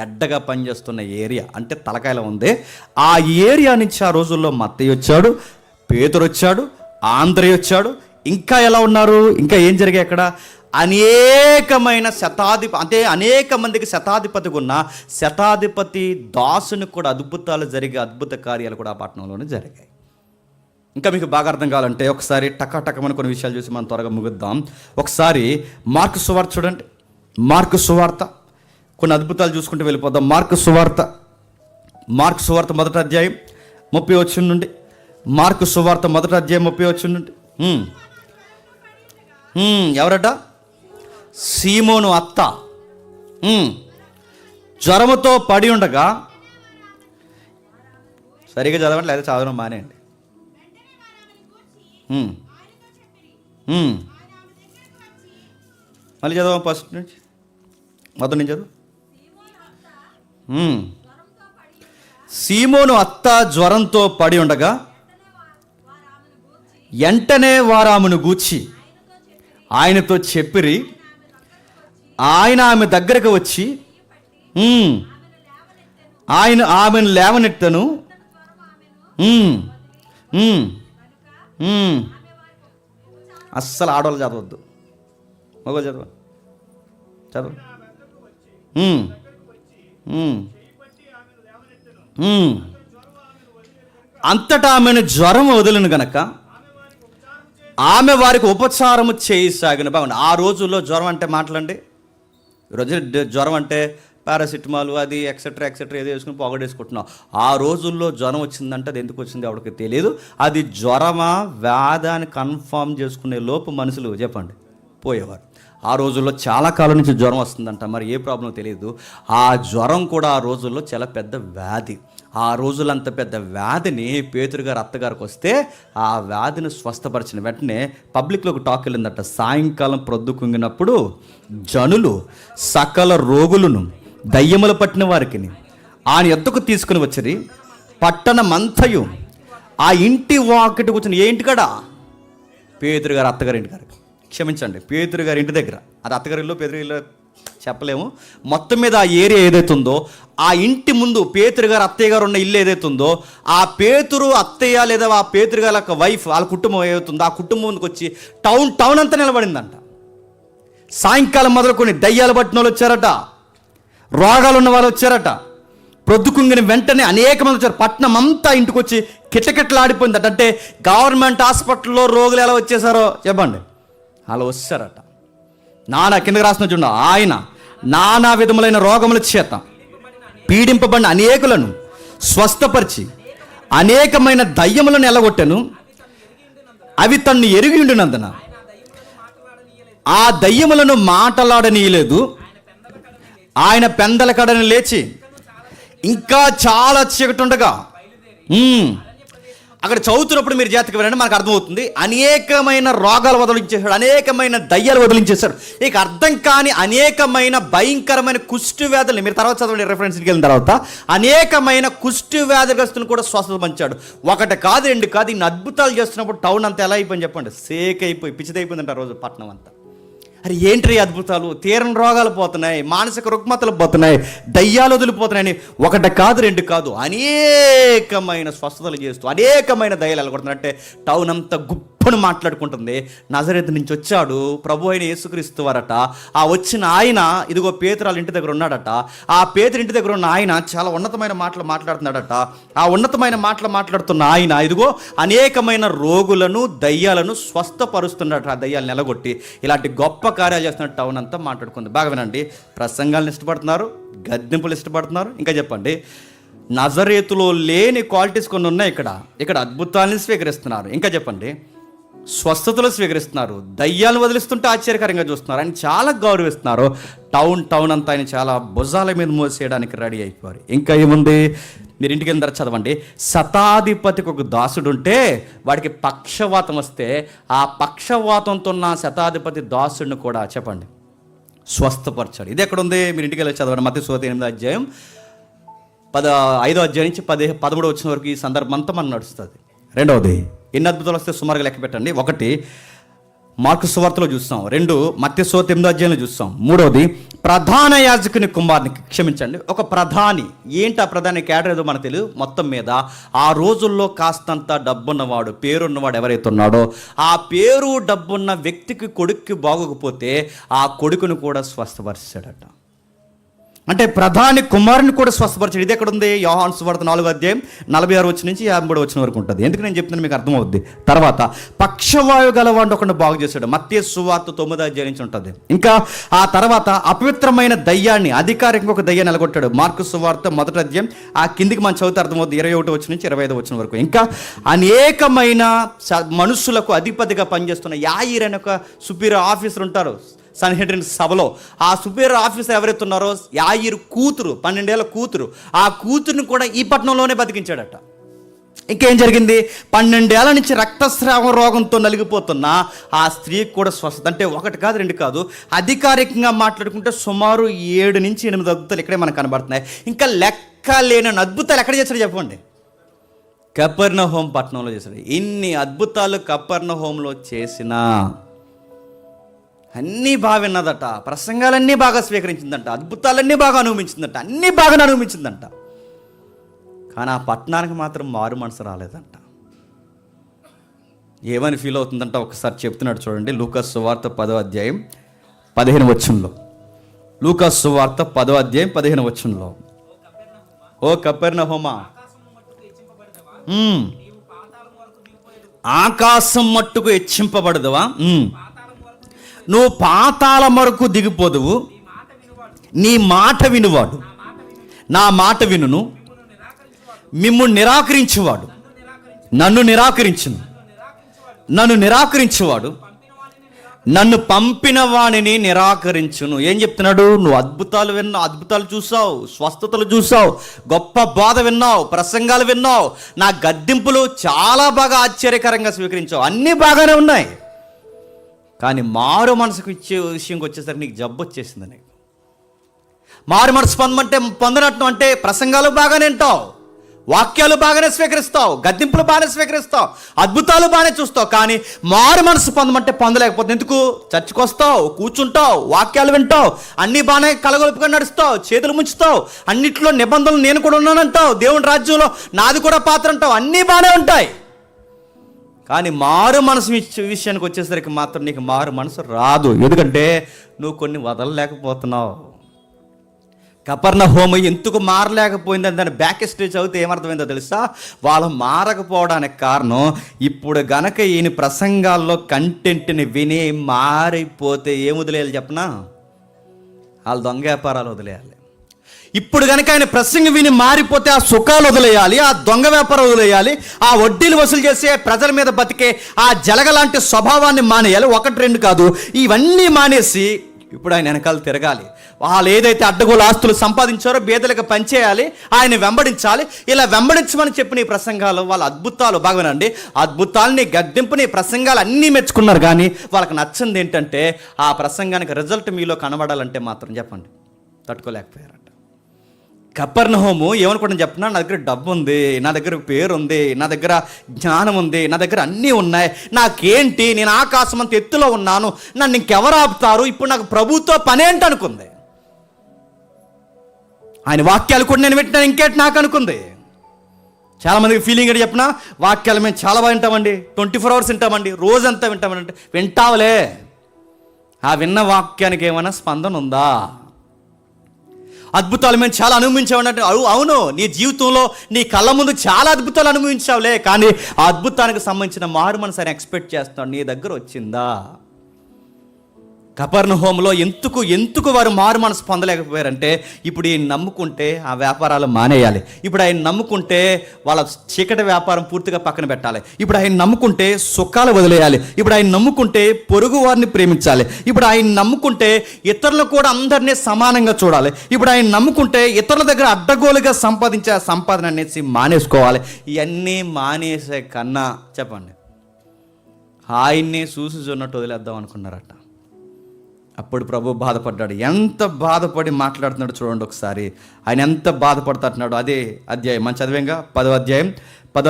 ఎడ్డగా పనిచేస్తున్న ఏరియా, అంటే తలకాయలో ఉంది. ఆ ఏరియా నుంచి ఆ రోజుల్లో మత్తయి వచ్చాడు, పేతురు వచ్చాడు, ఆంద్రేయ వచ్చాడు. ఇంకా ఎలా ఉన్నారు, ఇంకా ఏం జరిగాయి అక్కడ? అనేకమైన అంటే అనేక మందికి శతాధిపతిగా ఉన్న శతాధిపతి దాసుని కూడా అద్భుతాలు జరిగే అద్భుత కార్యాలు కూడా ఆ పట్టణంలోనే జరిగాయి. ఇంకా మీకు బాగా అర్థం కావాలంటే ఒకసారి టకాటకమని కొన్ని విషయాలు చూసి మనం త్వరగా ముగిద్దాం. ఒకసారి మార్కు సువార్త చూడండి. మార్కు సువార్త కొన్ని అద్భుతాలు చూసుకుంటూ వెళ్ళిపోదాం. మార్కు సువార్త మొదటి అధ్యాయం 30 వచనం నుండి. మార్కు సువార్త మొదటి అధ్యాయం 30 వచనం నుండి. ఎవరట? సీమోను అత్త జ్వరముతో పడి ఉండగా, సరిగా చదవండి లేదా చదవడం మానేయండి. మళ్ళీ చదవం ఫస్ట్ నుంచి, మొదటి నుంచి చదువు. సీమోను అత్త జ్వరంతో పడి ఉండగా వెంటనే వారు ఆమెను గూర్చి ఆయనతో చెప్పిరి. ఆయన ఆమె దగ్గరకు వచ్చి ఆయన ఆమెను లేవనెత్తను. అస్సలు ఆడవాళ్ళు చదవద్దు, మగవాళ్ళు చదవ. అంతటా ఆమెను జ్వరం వదిలిన గనక ఆమె వారికి ఉపచారము చేయసాగిన. బాగుంది. ఆ రోజుల్లో జ్వరం అంటే మాటలండి. ఈరోజు జ్వరం అంటే పారాసిటమాల్ అది ఎక్సెట్రా ఏదో వేసుకుని పొగడేసుకుంటున్నాం. ఆ రోజుల్లో జ్వరం వచ్చిందంటే అది ఎందుకు వచ్చింది ఎవరికి తెలియదు. అది జ్వరమా వ్యాధి అని కన్ఫామ్ చేసుకునే లోపు మనుషులు చెప్పండి పోయేవారు. ఆ రోజుల్లో చాలా కాలం నుంచి జ్వరం వస్తుందంట, మరి ఏ ప్రాబ్లం తెలియదు. ఆ జ్వరం కూడా ఆ రోజుల్లో చాలా పెద్ద వ్యాధి. ఆ రోజుల్లో అంత పెద్ద వ్యాధిని పేతురు గారు అత్తగారికి వస్తే ఆ వ్యాధిని స్వస్థపరిచిన వెంటనే పబ్లిక్లోకి టాక్ వెళ్ళిందట. సాయంకాలం ప్రొద్దు కుంగినప్పుడు జనులు సకల రోగులను దయ్యములు పట్టిన వారికి ఆయన ఎద్దకు తీసుకుని వచ్చి పట్టణమంతయు ఆ ఇంటి వాకిటి కూర్చొని, ఏ ఇంటికాడ? పేతురు గారు అత్తగారి ఇంటి కాడ, క్షమించండి పేతురు గారి ఇంటి దగ్గర. అది అత్తగారి ఇల్లు పేతురు ఇల్లు చెప్పలేము. మొత్తం మీద ఆ ఏరియా ఏదైతుందో ఆ ఇంటి ముందు పేతురు గారు అత్తయ్య గారు ఉన్న ఇల్లు ఏదైతుందో ఆ పేతురు అత్తయ్య లేదా ఆ పేతురు గారి యొక్క వైఫ్ వాళ్ళ కుటుంబం ఏదైతుందో ఆ కుటుంబం ముందుకు వచ్చి టౌన్ అంతా నిలబడిందంట. సాయంకాలం మొదలుకొని దయ్యాలు పట్టిన వాళ్ళు వచ్చారట, రోగాలు ఉన్న వాళ్ళు వచ్చారట. ప్రొద్దుకుంగిన వెంటనే అనేక మంది వచ్చారు. పట్నం అంతా ఇంటికి వచ్చి కిటకిటలాడిపోయిందట. అంటే గవర్నమెంట్ హాస్పిటల్లో రోగులు ఎలా వచ్చేసారో చెప్పండి, అలా వచ్చారట. కిందకి రాసిన చూడండి, ఆయన నానా విధములైన రోగముల చేత పీడింపబడిన అనేకులను స్వస్థపరిచి అనేకమైన దయ్యములను ఎలగొట్టెను. అవి తన్ను ఎరిగి ఉండినందున ఆ దయ్యములను మాటలాడనీయలేదు. ఆయన పెందల కడని లేచి ఇంకా చాలా చీకటి ఉండగా అక్కడ చదువుతున్నప్పుడు మీరు జాగ్రత్తగా వినండి, మనకు అర్థమవుతుంది. అనేకమైన రోగాలు వదిలించేశాడు, అనేకమైన దయ్యాలు వదిలించేశాడు. ఇక అర్థం కాని అనేకమైన భయంకరమైన కుష్టి వ్యాధులు, మీరు తర్వాత చదవండి రెఫరెన్స్కి వెళ్ళిన తర్వాత, అనేకమైన కుష్టి వ్యాధిగ్రస్తులను కూడా స్వస్థత పంచాడు. ఒకటి కాదు రెండు కాదు, ఇన్ని అద్భుతాలు చేస్తున్నప్పుడు టౌన్ అంతా ఎలా అయిపోయింది చెప్పండి, సేక్ అయిపోయి పిచ్చిదైపోయిందంట ఆ రోజు పట్టణం అంతా. అరే ఏంటి అద్భుతాలు, తీరని రోగాలు పోతున్నాయి, మానసిక రుగ్మతలు పోతున్నాయి, దయ్యాలు వదిలిపోతున్నాయని ఒకటి కాదు రెండు కాదు అనేకమైన స్వస్థతలు చేస్తూ అనేకమైన దయ్యాలు వెళ్ళగొడుతున్నాయి. అంటే టౌన్ అంతా గుప్పను మాట్లాడుకుంటుంది. నజరేతు నుంచి వచ్చాడు ప్రభు అయిన యేసుక్రీస్తు వారట. ఆ వచ్చిన ఆయన ఇదిగో పేతురాల ఇంటి దగ్గర ఉన్నాడట. ఆ పేతురు ఇంటి దగ్గర ఉన్న ఆయన చాలా ఉన్నతమైన మాటలు మాట్లాడుతున్నాడట. ఆ ఉన్నతమైన మాటలు మాట్లాడుతున్న ఆయన ఇదిగో అనేకమైన రోగులను దయ్యాలను స్వస్థపరుస్తున్నాడట. ఆ దయ్యాలను నిలగొట్టి ఇలాంటి గొప్ప కార్యాలు చేస్తున్న టౌన్ అంతా మాట్లాడుకుంది. బాగా వినండి, ప్రసంగాలను ఇష్టపడుతున్నారు, గద్దెంపులు ఇష్టపడుతున్నారు. ఇంకా చెప్పండి, నజరేతులో లేని క్వాలిటీస్ కొన్ని ఉన్నాయి ఇక్కడ అద్భుతాలను స్వీకరిస్తున్నారు. ఇంకా చెప్పండి, స్వస్థతలు స్వీకరిస్తున్నారు, దయ్యాలను వదిలిస్తుంటే ఆశ్చర్యకరంగా చూస్తున్నారు, ఆయన చాలా గౌరవిస్తున్నారు. టౌన్ అంతా ఆయన చాలా భుజాల మీద మోసేయడానికి రెడీ అయిపోయారు. ఇంకా ఏముంది, మీరు ఇంటికి వెళ్ళిన తర్వాత చదవండి. శతాధిపతికి ఒక దాసుడు ఉంటే వాడికి పక్షవాతం వస్తే ఆ పక్షవాతంతో ఉన్న శతాధిపతి దాసుడిని కూడా చెప్పండి స్వస్థపరచాడు. ఇది ఎక్కడ ఉంది? మీరు ఇంటికి వెళ్ళి చదవండి. మత్తయి సువార్త 8వ అధ్యాయం 5వ అధ్యాయం నుంచి 13 వచ్చిన వరకు ఈ సందర్భం అంతా మనం నడుస్తుంది. రెండవది, ఎన్ని అద్భుతాలు వస్తే సుమారుగా లెక్క పెట్టండి. 1 మార్కు సువార్తలో చూస్తాం, 2 మత్తయి సువార్త 8వ అధ్యాయంలో చూస్తాం, 3వది ప్రధాన యాజకుని కుమారునికి, క్షమించండి, ఒక ప్రధాని. ఏంటి ఆ ప్రధాని క్యాడర్ ఏదో మనకు తెలియదు. మొత్తం మీద ఆ రోజుల్లో కాస్తంత డబ్బున్నవాడు, పేరున్నవాడు ఎవరైతే ఉన్నాడో ఆ పేరు డబ్బున్న వ్యక్తికి కొడుక్కి బాగోకపోతే ఆ కొడుకును కూడా స్వస్థపరిచాడట. అంటే ప్రధాని కుమారుని కూడా స్వస్థపరిచాడు. ఇది ఎక్కడ ఉంది? యోహాను సువార్త 4వ అధ్యాయం 46 వచ్చిన నుంచి 53 వచ్చిన వరకు ఉంటుంది. ఎందుకు నేను చెప్తున్నాను మీకు అర్థమవుద్ది. తర్వాత పక్షవాయు గలవాడిని ఒకటి బాగు చేశాడు. మత్తయి సువార్త 9వ అధ్యాయం నుంచి ఉంటుంది. ఇంకా ఆ తర్వాత అపవిత్రమైన దయ్యాన్ని, అధికారికంగా ఒక దయ్యాన్ని నిలగొట్టాడు. మార్కు సువార్త 1వ అధ్యాయం ఆ కిందికి మనం చదివితే అర్థమవుతుంది, 21 వచ్చి నుంచి 25 వచ్చిన వరకు. ఇంకా అనేకమైన మనుషులకు అధిపతిగా పనిచేస్తున్న యాయిర్ అనే ఒక సుపీరియర్ ఆఫీసర్ ఉంటారు సన్హెడ్రిన్ సభలో. ఆ సుపీరియర్ ఆఫీసర్ ఎవరైతే ఉన్నారో యాయిరు కూతురు, 12 ఏళ్ల కూతురు, ఆ కూతురుని కూడా ఈ పట్టణంలోనే బతికించాడట. ఇంకేం జరిగింది? 12 ఏళ్ల నుంచి రక్తస్రావ రోగంతో నలిగిపోతున్న ఆ స్త్రీకి కూడా స్వస్థత. అంటే 1 కాదు 2 కాదు, అధికారికంగా మాట్లాడుకుంటే సుమారు 7 నుంచి 8 అద్భుతాలు ఇక్కడే మనకు కనబడుతున్నాయి. ఇంకా లెక్క లేని అద్భుతాలు ఎక్కడ చేశాడు చెప్పండి? కపెర్నహూము పట్టణంలో చేశాడు. ఇన్ని అద్భుతాలు కపెర్నహూములో చేసినా అన్నీ బాగా విన్నదట, ప్రసంగాలన్నీ బాగా స్వీకరించిందంట, అద్భుతాలన్నీ బాగా అనుభవించిందంట, అన్నీ బాగా అనుభవించిందంట. కానీ ఆ పట్టణానికి మాత్రం మారు మనసు రాలేదంట. ఏమని ఫీల్ అవుతుందంట ఒకసారి చెప్తున్నాడు చూడండి. లూకాసు సువార్త 10వ అధ్యాయం 15 వచనంలో. లూకాసు సువార్త 10వ అధ్యాయం 15 వచనంలో, ఓ కపెర్నహూమా, ఆకాశం మట్టుకు హెచ్చింపబడదువా, నువ్వు పాతాళం వరకు దిగిపోదువు, నీ మాట వినువాడు, నా మాట వినును, మిమ్మును నిరాకరించువాడు, నన్ను నిరాకరించువాడు నన్ను పంపిన వాణిని నిరాకరించును. ఏం చెప్తున్నాడు? నువ్వు అద్భుతాలు విన్నావు, అద్భుతాలు చూసావు, స్వస్థతలు చూసావు, గొప్ప బోధ విన్నావు, ప్రసంగాలు విన్నావు, నా గద్దింపులు చాలా బాగా ఆశ్చర్యకరంగా స్వీకరించావు, అన్నీ బాగానే ఉన్నాయి. కానీ మారు మనసుకు ఇచ్చే విషయంకి వచ్చేసరికి నీకు జబ్బు వచ్చేసింది. నీకు మారు మనసు పొందనట్టు అంటే ప్రసంగాలు బాగానే వింటావు, వాక్యాలు బాగానే స్వీకరిస్తావు, గద్దింపులు బాగానే స్వీకరిస్తావు, అద్భుతాలు బాగానే చూస్తావు. కానీ మారు మనసు పొందమంటే పొందలేకపోతే ఎందుకు? చర్చకు వస్తావు, కూర్చుంటావు, వాక్యాలు వింటావు, అన్నీ బాగానే కలగొలుపుగా నడుస్తావు, చేతులు ముంచుతావు, అన్నింటిలో నిబంధనలు నేను కూడా ఉన్నానంటావు, దేవుని రాజ్యంలో నాది కూడా పాత్ర అంటావు, అన్నీ బాగానే ఉంటాయి. కానీ మారు మనసు విషయానికి వచ్చేసరికి మాత్రం నీకు మారు మనసు రాదు. ఎందుకంటే నువ్వు కొన్ని వదలలేకపోతున్నావు. కపెర్నహూము ఎందుకు మారలేకపోయిందని దాని బ్యాక్ స్టేజ్ చదివితే ఏమర్థమైందో తెలుసా? వాళ్ళు మారకపోవడానికి కారణం, ఇప్పుడు గనక ఈయన ప్రసంగాల్లో కంటెంట్ని విని మారిపోతే ఏం వదిలేయాలి చెప్పనా? వాళ్ళు దొంగ వ్యాపారాలు వదిలేయాలి. ఇప్పుడు కనుక ఆయన ప్రసంగం విని మారిపోతే ఆ సుఖాలు వదిలేయాలి, ఆ దొంగ వ్యాపారం వదిలేయాలి, ఆ వడ్డీలు వసూలు చేసే ప్రజల మీద బతికే ఆ జలగలాంటి స్వభావాన్ని మానేయాలి. 1, 2 కాదు, ఇవన్నీ మానేసి ఇప్పుడు ఆయన వెనకాల తిరగాలి. వాళ్ళు ఏదైతే అడ్డగోలు ఆస్తులు సంపాదించారో బేదలకు పంచేయాలి, ఆయన వెంబడించాలి. ఇలా వెంబడించమని చెప్పిన ఈ ప్రసంగాలు, వాళ్ళ అద్భుతాలు బాగానండి, అద్భుతాలని, గద్దింపుని, ప్రసంగాలు అన్నీ మెచ్చుకున్నారు. కానీ వాళ్ళకి నచ్చింది ఏంటంటే ఆ ప్రసంగానికి రిజల్ట్ మీలో కనబడాలంటే మాత్రం చెప్పండి తట్టుకోలేకపోయారట. కపెర్నహూము ఏమనుకోవడం చెప్పినా, నా దగ్గర డబ్బు ఉంది, నా దగ్గర పేరు ఉంది, నా దగ్గర జ్ఞానం ఉంది, నా దగ్గర అన్నీ ఉన్నాయి, నాకేంటి, నేను ఆకాశం అంత ఎత్తులో ఉన్నాను, నన్ను ఇంకెవరు ఆపుతారు, ఇప్పుడు నాకు ప్రభుత్వ పనేంటి అనుకుంది. ఆయన వాక్యాలు కూడా నేను వింటున్నాను, ఇంకేంటి నాకు అనుకుంది. చాలామందికి ఫీలింగ్ ఏంటి చెప్పినా, వాక్యాలు మేము చాలా బాగా వింటామండి, 24 hours వింటామండి, రోజంతా వింటామంటే వింటావులే, ఆ విన్న వాక్యానికి ఏమైనా స్పందన ఉందా? అద్భుతాలు మేము చాలా అనుభవించామంటే అవును, నీ జీవితంలో నీ కళ్ళ ముందు చాలా అద్భుతాలు అనుభవించావులే, కానీ ఆ అద్భుతానికి సంబంధించిన మారు మనసు ఆయన ఎక్స్పెక్ట్ చేస్తున్నాడు, నీ దగ్గర వచ్చిందా? కపెర్నహూములో ఎందుకు వారు మారు మనసు పొందలేకపోయారంటే, ఇప్పుడు ఈయన నమ్ముకుంటే ఆ వ్యాపారాలు మానేయాలి, ఇప్పుడు ఆయన నమ్ముకుంటే వాళ్ళ చీకటి వ్యాపారం పూర్తిగా పక్కన పెట్టాలి, ఇప్పుడు ఆయన నమ్ముకుంటే సుఖాలు వదిలేయాలి, ఇప్పుడు ఆయన నమ్ముకుంటే పొరుగు వారిని ప్రేమించాలి, ఇప్పుడు ఆయన నమ్ముకుంటే ఇతరులు కూడా అందరినీ సమానంగా చూడాలి, ఇప్పుడు ఆయన నమ్ముకుంటే ఇతరుల దగ్గర అడ్డగోలుగా సంపాదించే ఆ సంపాదన అనేసి మానేసుకోవాలి. ఇవన్నీ మానేసే కన్నా చెప్పండి ఆయన్నే చూసి చూన్నట్టు వదిలేద్దాం అనుకున్నారట. అప్పుడు ప్రభు బాధపడ్డాడు. ఎంత బాధపడి మాట్లాడుతున్నాడు చూడండి ఒకసారి. ఆయన ఎంత బాధపడుతున్నాడు. అదే అధ్యాయం మనం చదివేంగా 10వ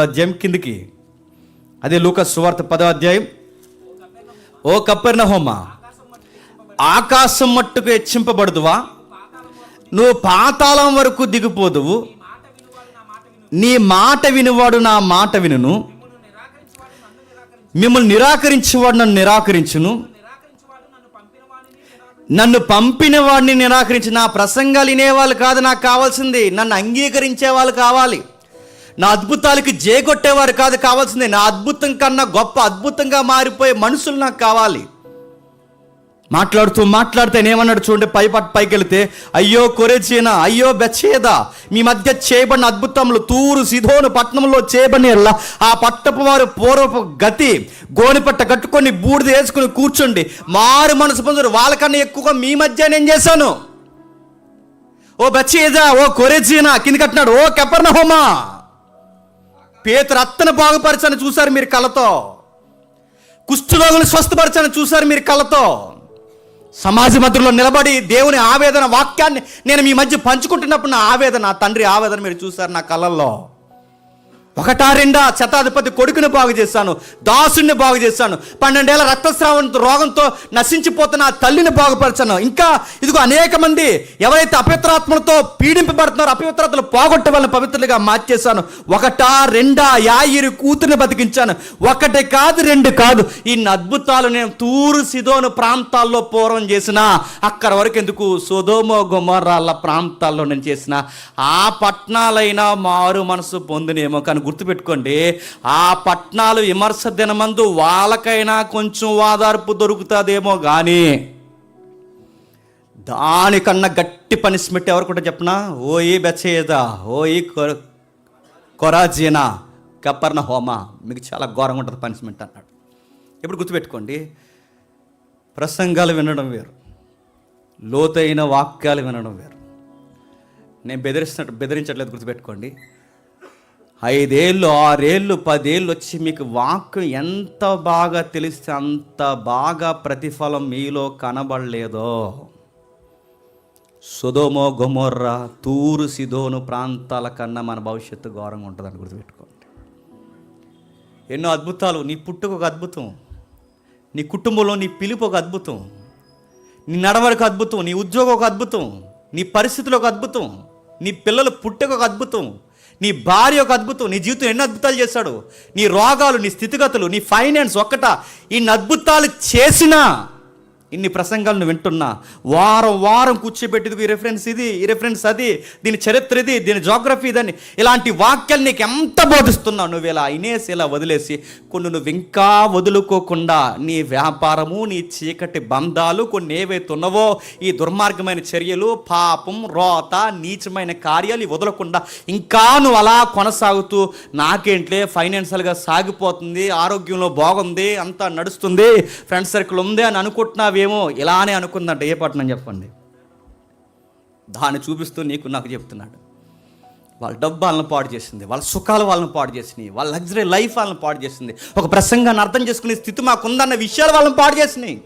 అధ్యాయం కిందికి. అదే లూకా సువార్త 10వ అధ్యాయం. ఓ కపెర్నహూమా, ఆకాశం మట్టుకు హెచ్చింపబడుదువా? నువ్వు పాతాళం వరకు దిగిపోదువు. నీ మాట వినువాడు నా మాట వినును, మిమ్మల్ని నిరాకరించేవాడు నన్ను నిరాకరించును, నన్ను పంపిన వాడిని నిరాకరించి. నా ప్రసంగాలు వినేవాళ్ళు కాదు నాకు కావాల్సింది, నన్ను అంగీకరించే వాళ్ళు కావాలి. నా అద్భుతాలకి జేగొట్టేవారు కాదు కావాల్సింది, నా అద్భుతం కన్నా గొప్ప అద్భుతంగా మారిపోయే మనుషులు నాకు కావాలి. మాట్లాడుతూ ఏమన్నాడు చూడండి. పైకి వెళితే, అయ్యో కొరెజీనా, అయ్యో బెత్షెదా, మీ మధ్య చేయబడిన అద్భుతములు తూరు సిదోను పట్టణంలో చేయబడిన ఆ పట్టపు వారు పూర్వపు గతి గోనిపట్ట కట్టుకొని బూడిద వేసుకుని కూర్చోండి, మారు మనసు పొందరు. వాళ్ళకన్నా ఎక్కువగా మీ మధ్య నేను చేశాను. ఓ బెత్షెదా, ఓ కొరెజీనా కింద కట్టినాడు. ఓ కపెర్నహూమా, పేతురు అత్తను బాగుపరచని చూశారు మీరు కళ్ళతో, కుష్ఠరోగులను స్వస్థపరచని చూశారు మీరు కళ్ళతో. సమాజ మధ్యలో నిలబడి దేవుని ఆవేదన వాక్యాన్ని నేను మీ మధ్య పంచుకుంటున్నప్పుడు నా ఆవేదన, తండ్రి ఆవేదన మీరు చూశారు నా కళ్ళల్లో. 1-2 శతాధిపతి కొడుకుని బాగు చేశాను, దాసుని బాగు చేశాను, 12 ఏళ్ల రక్తస్రావం రోగంతో నశించిపోతున్న ఆ తల్లిని బాగుపరచాను. ఇంకా ఇదిగో అనేక మంది ఎవరైతే అపవిత్రాత్మలతో పీడింపబడుతున్నారో అపవిత్రతలు పోగొట్టే వాళ్ళని పవిత్రులుగా మార్చేశాను. 1-2 యాయిరు కూతురిని బతికించాను. 1 కాదు 2 కాదు, ఇన్ని అద్భుతాలు నేను తూరు సిదోను ప్రాంతాల్లో పూర్వం చేసిన. అక్కడ వరకు ఎందుకు, సొదొమ గొమొర్రాల ప్రాంతాల్లో నేను చేసిన. ఆ పట్టణాలైనా మారు మనసు పొందినేమో, కానీ గుర్తుపెట్టుకోండి, ఆ పట్టణాలు విమర్శ దినమందు వాళ్ళకైనా కొంచెం వాదార్పు దొరుకుతుందేమో కానీ దానికన్నా గట్టి పనిష్మెంట్ ఎవరు కూడా చెప్పనా? ఓ ఈ బెత్షెదా, ఓ ఈ కొరాజీనా, కపెర్నహూమా, మీకు చాలా ఘోరంగా ఉంటుంది పనిష్మెంట్ అన్నాడు. ఇప్పుడు గుర్తుపెట్టుకోండి, ప్రసంగాలు వినడం వేరు, లోతైన వాక్యాలు వినడం వేరు. నేను బెదిరించట్లేదు, గుర్తుపెట్టుకోండి. 5 ఏళ్ళు 6 ఏళ్ళు 10 ఏళ్ళు వచ్చి మీకు వాక్యం ఎంత బాగా తెలిస్తే అంత బాగా ప్రతిఫలం మీలో కనబడలేదో, సొదొమ గొమొర్రా తూరు సిదోను ప్రాంతాల కన్నా మన భవిష్యత్తు ఘోరంగా ఉంటుందని గుర్తుపెట్టుకోండి. ఎన్నో అద్భుతాలు, నీ పుట్టుక ఒక అద్భుతం, నీ కుటుంబంలో నీ పిలుపు ఒక అద్భుతం, నీ నడవడిక అద్భుతం, నీ ఉద్యోగం ఒక అద్భుతం, నీ పరిస్థితులు ఒక అద్భుతం, నీ పిల్లలు పుట్టుక ఒక అద్భుతం, నీ భార్య ఒక అద్భుతం. నీ జీవితం ఎన్ని అద్భుతాలు చేశాడు. నీ రోగాలు, నీ స్థితిగతులు, నీ ఫైనాన్స్ ఇన్ని అద్భుతాలు చేసినా, ఇన్ని ప్రసంగాలను వింటున్నా, వారం కూర్చోబెట్టేందుకు ఈ రెఫరెన్స్ ఇది, ఈ రెఫరెన్స్ అది, దీని చరిత్ర ఇది, దీని జోగ్రఫీ ఇదని, ఇలాంటి వాక్యాలు నీకు ఎంత బోధిస్తున్నావు. నువ్వు ఇలా అయినేసి ఇలా వదిలేసి కొన్ని నువ్వు ఇంకా వదులుకోకుండా నీ వ్యాపారము, నీ చీకటి బంధాలు కొన్ని ఏవైతే ఉన్నావో, ఈ దుర్మార్గమైన చర్యలు, పాపం, రోత, నీచమైన కార్యాలు వదలకుండా ఇంకా నువ్వు అలా కొనసాగుతూ, నాకేంట్లే ఫైనాన్షియల్గా సాగిపోతుంది, ఆరోగ్యంలో బాగుంది, అంతా నడుస్తుంది, ఫ్రెండ్ సర్కిల్ ఉంది అని అనుకుంటున్నావేమో. ఇలానే అనుకుందంట. ఏ పట్టణం చెప్పండి? దాన్ని చూపిస్తూ నాకు చెప్తున్నాడు. వాళ్ళ డబ్బు వాళ్ళని పాడు చేసింది, వాళ్ళ సుఖాలు వాళ్ళని పాడు చేసినాయి, వాళ్ళ లగ్జరీ లైఫ్ వాళ్ళని పాడు చేసింది, ఒక ప్రసంగాన్ని అర్థం చేసుకునే స్థితి మాకుందన్న విషయాలు వాళ్ళని పాడు చేసినాయి.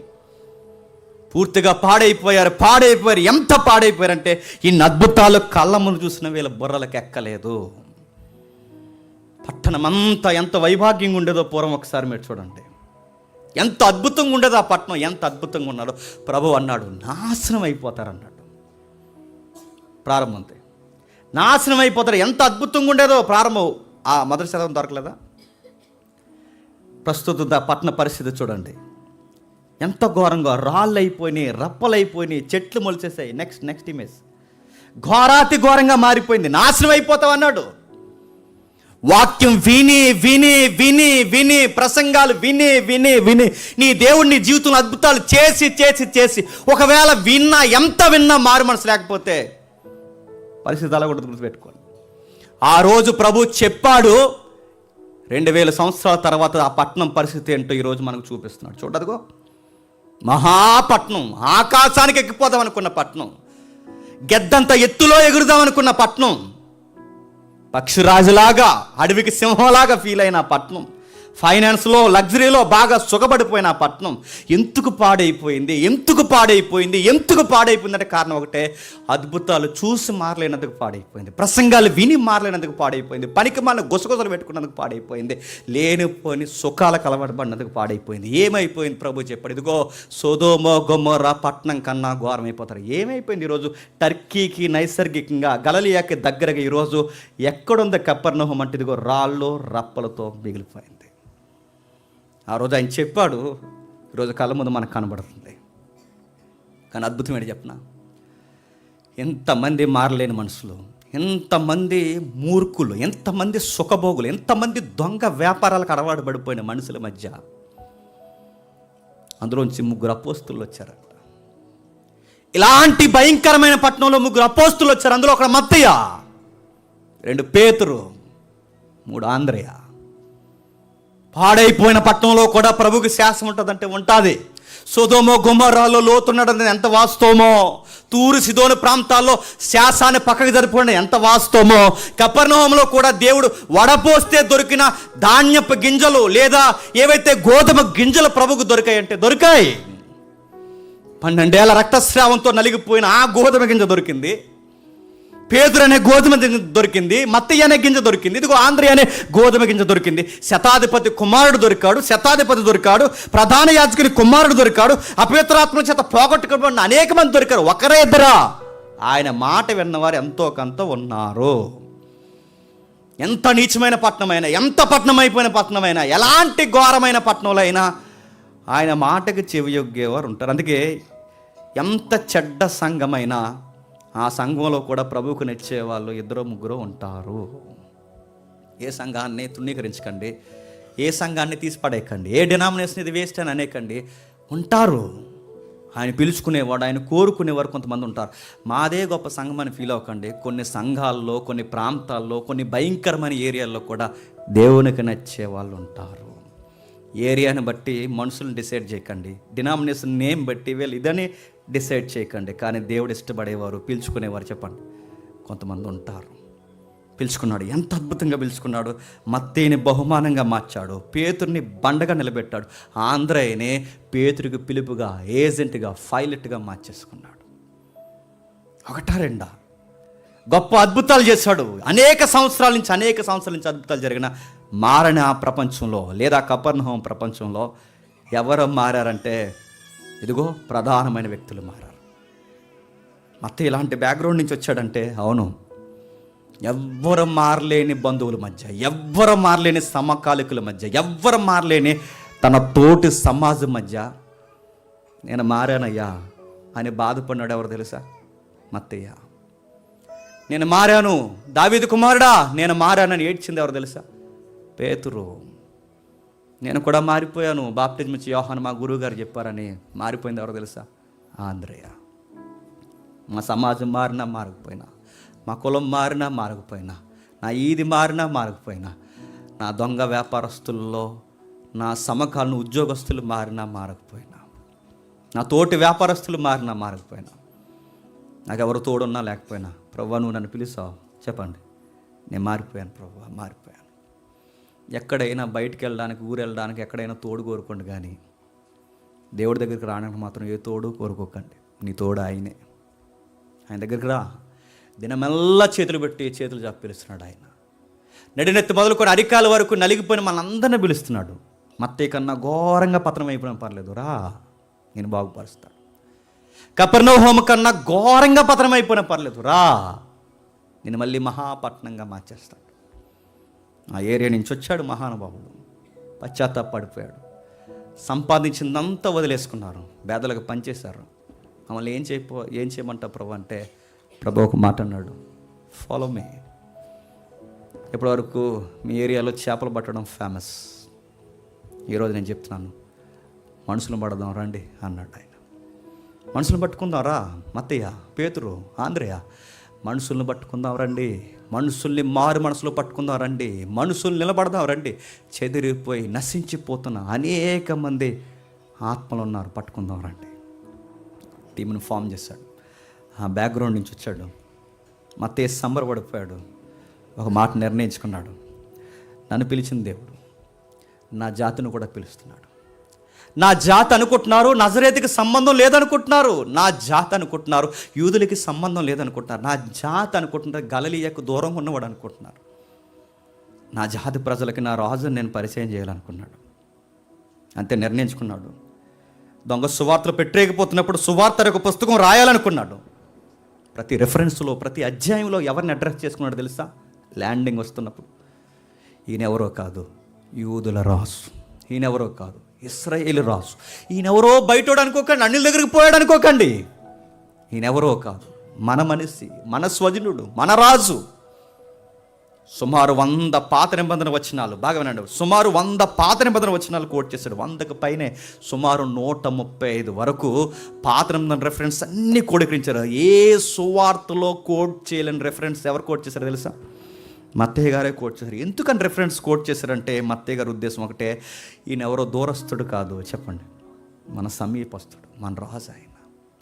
పూర్తిగా పాడైపోయారు. ఎంత పాడైపోయారంటే ఇన్ని అద్భుతాలు కళ్ళ ముందు చూసిన వీళ్ళ బుర్రలకు ఎక్కలేదు. పట్టణం అంతా ఎంత వైభాగ్యంగా ఉండేదో పూర్వం ఒకసారి మీరు చూడండి. ఎంత అద్భుతంగా ఉండేదో ఆ పట్టణం, ఎంత అద్భుతంగా ఉన్నాడో. ప్రభు అన్నాడు నాశనం అయిపోతారన్నాడు. ప్రారంభం నాశనం అయిపోతారు. ఎంత అద్భుతంగా ఉండేదో ప్రారంభం. ఆ మొదటి శతకం దొరకలేదా? ప్రస్తుతం ఆ పట్టణ పరిస్థితి చూడండి ఎంత ఘోరంగా. రాళ్ళు అయిపోయినాయి, రప్పలు అయిపోయినాయి, చెట్లు మొలిచేసాయి. నెక్స్ట్ ఇమేజ్ ఘోరాతి ఘోరంగా మారిపోయింది. నాశనం అయిపోతావు అన్నాడు. వాక్యం విని ప్రసంగాలు విని నీ దేవుడిని జీవితంలో అద్భుతాలు చేసి ఒకవేళ ఎంత విన్నా మారు మనసు లేకపోతే పరిస్థితి అలా కూడా గుర్తుపెట్టుకోండి. ఆ రోజు ప్రభు చెప్పాడు, 2000 సంవత్సరాల తర్వాత ఆ పట్టణం పరిస్థితి ఏంటో ఈరోజు మనకు చూపిస్తున్నాడు. చూడదుగో మహాపట్నం, ఆకాశానికి ఎక్కిపోదాం అనుకున్న పట్టణం, గెద్దంత ఎత్తులో ఎగురుదాం అనుకున్న పట్టణం, పక్షిరాజులాగా అడవికి సింహంలాగా ఫీల్ అయిన పట్టణం, ఫైనాన్స్లో, లగ్జరీలో బాగా సుఖపడిపోయిన ఆ పట్టణం ఎందుకు పాడైపోయింది అంటే కారణం ఒకటే, అద్భుతాలు చూసి మారలేనందుకు పాడైపోయింది, ప్రసంగాలు విని మారలేనందుకు పాడైపోయింది, పనికి మన గుసగుసలు పెట్టుకున్నందుకు పాడైపోయింది, లేనిపోని సుఖాలకు అలవాటుపడినందుకు పాడైపోయింది. ఏమైపోయింది ప్రభు చెప్పాడు, ఇదిగో సొదొమ గొమొర్రా పట్టణం కన్నా ఘోరమైపోతారు. ఏమైపోయింది ఈరోజు టర్కీకి నైసర్గికంగా గలిలయకి దగ్గరగా ఈరోజు ఎక్కడుంది కపెర్నహూము అంటే ఇదిగో రాళ్ళు రప్పలతో మిగిలిపోయింది. ఆ రోజు ఆయన చెప్పాడు, ఈరోజు కళ్ళ ముందు మనకు కనబడుతుంది. కానీ అద్భుతం ఏంటి చెప్పనా, ఎంతమంది మారలేని మనుషులు, ఎంతమంది మూర్ఖులు, ఎంతమంది సుఖభోగులు, ఎంతమంది దొంగ వ్యాపారాలకు అలవాటు పడిపోయిన మనుషుల మధ్య అందులోంచి 3 అపోస్తులు వచ్చారంట. ఇలాంటి భయంకరమైన పట్టణంలో 3 అపోస్తులు వచ్చారు. అందులో ఒకడు మత్తయ్య, 2 పేతురు, 3 ఆంద్రేయ. పాడైపోయిన పట్టణంలో కూడా ప్రభువుకి శాసనం ఉంటుందంటే ఉంటుంది. సొదొమ గొమొర్రాలో లోతున్నాడని ఎంత వాస్తవమో, తూరు సిదోను ప్రాంతాల్లో శాసాన్ని పక్కకి జరిపోవడం ఎంత వాస్తవమో, కపెర్నహూములో కూడా దేవుడు వడపోస్తే దొరికిన ధాన్యపు గింజలు లేదా ఏవైతే గోధుమ గింజలు ప్రభువుకు దొరికాయంటే దొరికాయి. 12 ఏళ్ల రక్తస్రావంతో నలిగిపోయిన ఆ గోధుమ గింజ దొరికింది, పేతురు అనే గోధుమ గింజ దొరికింది, మత్తయ్య అనే గింజ దొరికింది, ఇదిగో ఆంద్రేయ అనే గోధుమ గింజ దొరికింది. శతాధిపతి కుమారుడు దొరికాడు, ప్రధాన యాజకుని కుమారుడు దొరికాడు, అపవిత్రాత్మ చేత పోగొట్టుకోబడిన అనేక మంది దొరికారు. ఒకరే ఇద్దరా? ఆయన మాట విన్నవారు ఎంతో కొంత ఉన్నారు. ఎంత నీచమైన పట్టణమైనా, ఎంత పట్టణం అయిపోయిన పట్టణమైనా, ఎలాంటి ఘోరమైన పట్టణంలో అయినా ఆయన మాటకి చెవియొగ్గేవారు ఉంటారు. అందుకే ఎంత చెడ్డ సంఘమైనా ఆ సంఘంలో కూడా ప్రభువుకు నచ్చే వాళ్ళు 2-3 ఉంటారు. ఏ సంఘాన్ని తృణీకరించకండి, ఏ సంఘాన్ని తీసిపడేయకండి, ఏ డినామినేషన్ ఇది వేస్ట్ అని అనేకండి. ఉంటారు, ఆయన పిలుచుకునేవాడు, ఆయన కోరుకునేవారు కొంతమంది ఉంటారు. మాదే గొప్ప సంఘం అని ఫీల్ అవ్వకండి. కొన్ని సంఘాల్లో, కొన్ని ప్రాంతాల్లో, కొన్ని భయంకరమైన ఏరియాల్లో కూడా దేవునికి నచ్చే వాళ్ళు ఉంటారు. ఏరియాని బట్టి మనుషులను డిసైడ్ చేయకండి, డినామినేషన్ నేమ్ బట్టి వీళ్ళు ఇదని డిసైడ్ చేయకండి. కానీ దేవుడు ఇష్టపడేవారు, పిలుచుకునేవారు చెప్పండి కొంతమంది ఉంటారు. పిలుచుకున్నాడు, ఎంత అద్భుతంగా పిలుచుకున్నాడు. మత్తేని బహుమానంగా మార్చాడు, పేతుర్ని బండగా నిలబెట్టాడు, ఆంద్రేయనే పేతురికి పిలుపుగా, ఏజెంట్గా, పైలట్గా మార్చేసుకున్నాడు. 1-2 గొప్ప అద్భుతాలు చేశాడు. అనేక సంవత్సరాల నుంచి అద్భుతాలు జరిగిన మారని ఆ ప్రపంచంలో లేదా కపెర్నహూము ప్రపంచంలో ఎవరు మారారంటే ఇదిగో ప్రధానమైన వ్యక్తులు మారారు. మత్తయి ఇలాంటి బ్యాక్గ్రౌండ్ నుంచి వచ్చాడంటే అవును, ఎవ్వరు మారలేని బంధువుల మధ్య, ఎవ్వరు మారలేని సమకాలికుల మధ్య, ఎవ్వరు మారలేని తన తోటి సమాజం మధ్య నేను మారానయ్యా అని బాధపడినాడు. ఎవరు తెలుసా? మత్తయ్య. నేను మారాను, దావీదు కుమారుడా నేను మారానని ఏడ్చింది ఎవరు తెలుసా? పేతురు. నేను కూడా మారిపోయాను, బాప్టిజం ఇచ్చి యోహాను మా గురువు గారు చెప్పారని మారిపోయింది ఎవరు తెలుసా? ఆంద్రేయ. మా సమాజం మారినా మారకపోయినా, మా కులం మారినా మారకపోయినా, నా ఈది మారినా మారకపోయినా, నా దొంగ వ్యాపారస్తుల్లో, నా సమకాలీన ఉద్యోగస్తులు మారినా మారకపోయినా, నా తోటి వ్యాపారస్తులు మారినా మారకపోయినా, నాకు ఎవరు తోడున్నా లేకపోయినా, ప్రభువా నువ్వు నన్ను పిలుస్తావు చెప్పండి, నేను మారిపోయాను ప్రభువా, మారిపోయాను. ఎక్కడైనా బయటికి వెళ్ళడానికి, ఊరు వెళ్ళడానికి ఎక్కడైనా తోడు కోరుకోండి, కానీ దేవుడి దగ్గరికి రావడానికి మాత్రం ఏ తోడు కోరుకోకండి. నీ తోడు ఆయనే. ఆయన దగ్గరికి రా, దినమెల్లా చేతులు పెట్టి చేతులు చాపి పిలుస్తున్నాడు ఆయన. నడినెత్తి మొదలుకొని అరికాల వరకు నలిగిపోయిన మనందరినీ పిలుస్తున్నాడు. మత్తయి కన్నా ఘోరంగా పతనం అయిపోయినా పర్లేదు, రా నేను బాగుపరుస్తాను. కపెర్నహూము కన్నా ఘోరంగా పతనం అయిపోయినా పర్లేదు, రా నేను మళ్ళీ మహాపట్నంగా మార్చేస్తాను. ఆ ఏరియా నుంచి వచ్చాడు మహానుభావుడు, పశ్చాత్తాపడిపోయాడు, సంపాదించిందంతా వదిలేసుకున్నారు, పేదలకు పనిచేశారు. మమ్మల్ని ఏం చేయమంటావు ప్రభు అంటే ప్రభు ఒక మాట అన్నాడు, ఫాలో మీ. ఇప్పటివరకు మీ ఏరియాలో చేపలు పట్టడం ఫేమస్, ఈరోజు నేను చెప్తున్నాను మనుషులను పడదాం రండి అన్నాడు ఆయన. మనుషులను పట్టుకుందాం రా మత్తయ్య, పేతురు, ఆంద్రేయ, మనుషుల్ని పట్టుకుందాం రండి, మనుషుల్ని మారు మనసులో పట్టుకుందాం రండి, మనుషులు నిలబడదాం రండి. చెదిరిపోయి నశించిపోతున్న అనేక మంది ఆత్మలు ఉన్నారు, పట్టుకుందాం రండి. టీంను ఫామ్ చేశాడు. ఆ బ్యాక్గ్రౌండ్ నుంచి వచ్చాడు. మత్తయి సంబరపడిపోయాడు, ఒక మాట నిర్ణయించుకున్నాడు, నన్ను పిలిచిన దేవుడు, నా జాతిని కూడా పిలుస్తున్నాడు. నా జాతి అనుకుంటున్నారు నజరేతుకి సంబంధం లేదనుకుంటున్నారు, నా జాతి అనుకుంటున్నారు యూదులకి సంబంధం లేదనుకుంటున్నారు, నా జాతి అనుకుంటున్నారు గలిలయకు దూరంగా ఉన్నవాడు అనుకుంటున్నారు. నా జాతి ప్రజలకి నా రాజుని నేను పరిచయం చేయాలనుకున్నాడు. అంతే నిర్ణయించుకున్నాడు. దొంగ సువార్తలు పెట్టేయకపోతున్నప్పుడు సువార్త ఒక పుస్తకం రాయాలనుకున్నాడు. ప్రతి రెఫరెన్స్లో ప్రతి అధ్యాయంలో ఎవరిని అడ్రస్ చేసుకున్నాడు తెలుసా? ల్యాండింగ్ వస్తున్నప్పుడు ఈయనెవరో కాదు యూదుల రాజు, ఈయనెవరో కాదు ఇశ్రాయేలు రాజు, ఈయనెవరో బయటోడు అనుకోకండి, అన్నిల దగ్గరికి పోయాడు అనుకోకండి. ఈయనెవరో కాదు మన మనిషి, మన స్వజనుడు, మన రాజు. సుమారు 100 పాత నిబంధన వచనాలు, బాగా వినండి, సుమారు 100 పాత నిబంధన వచనాలు కోట్ చేశాడు. 100కు పైనే సుమారు 135 వరకు పాత నిబంధన రెఫరెన్స్ అన్నీ కోడీకరించారు. ఏ సువార్తలో కోట్ చేయలేని రెఫరెన్స్ ఎవరు కోట్ చేశారో తెలుసా? మత్తయ్య గారే కోట్ చేశారు. ఎందుకని రెఫరెన్స్ కోట్ చేశారంటే మత్తయ్య గారి ఉద్దేశం ఒకటే, ఈయన ఎవరో దూరస్తుడు కాదు, చెప్పండి, మన సమీపస్తుడు, మన రాజు ఆయన.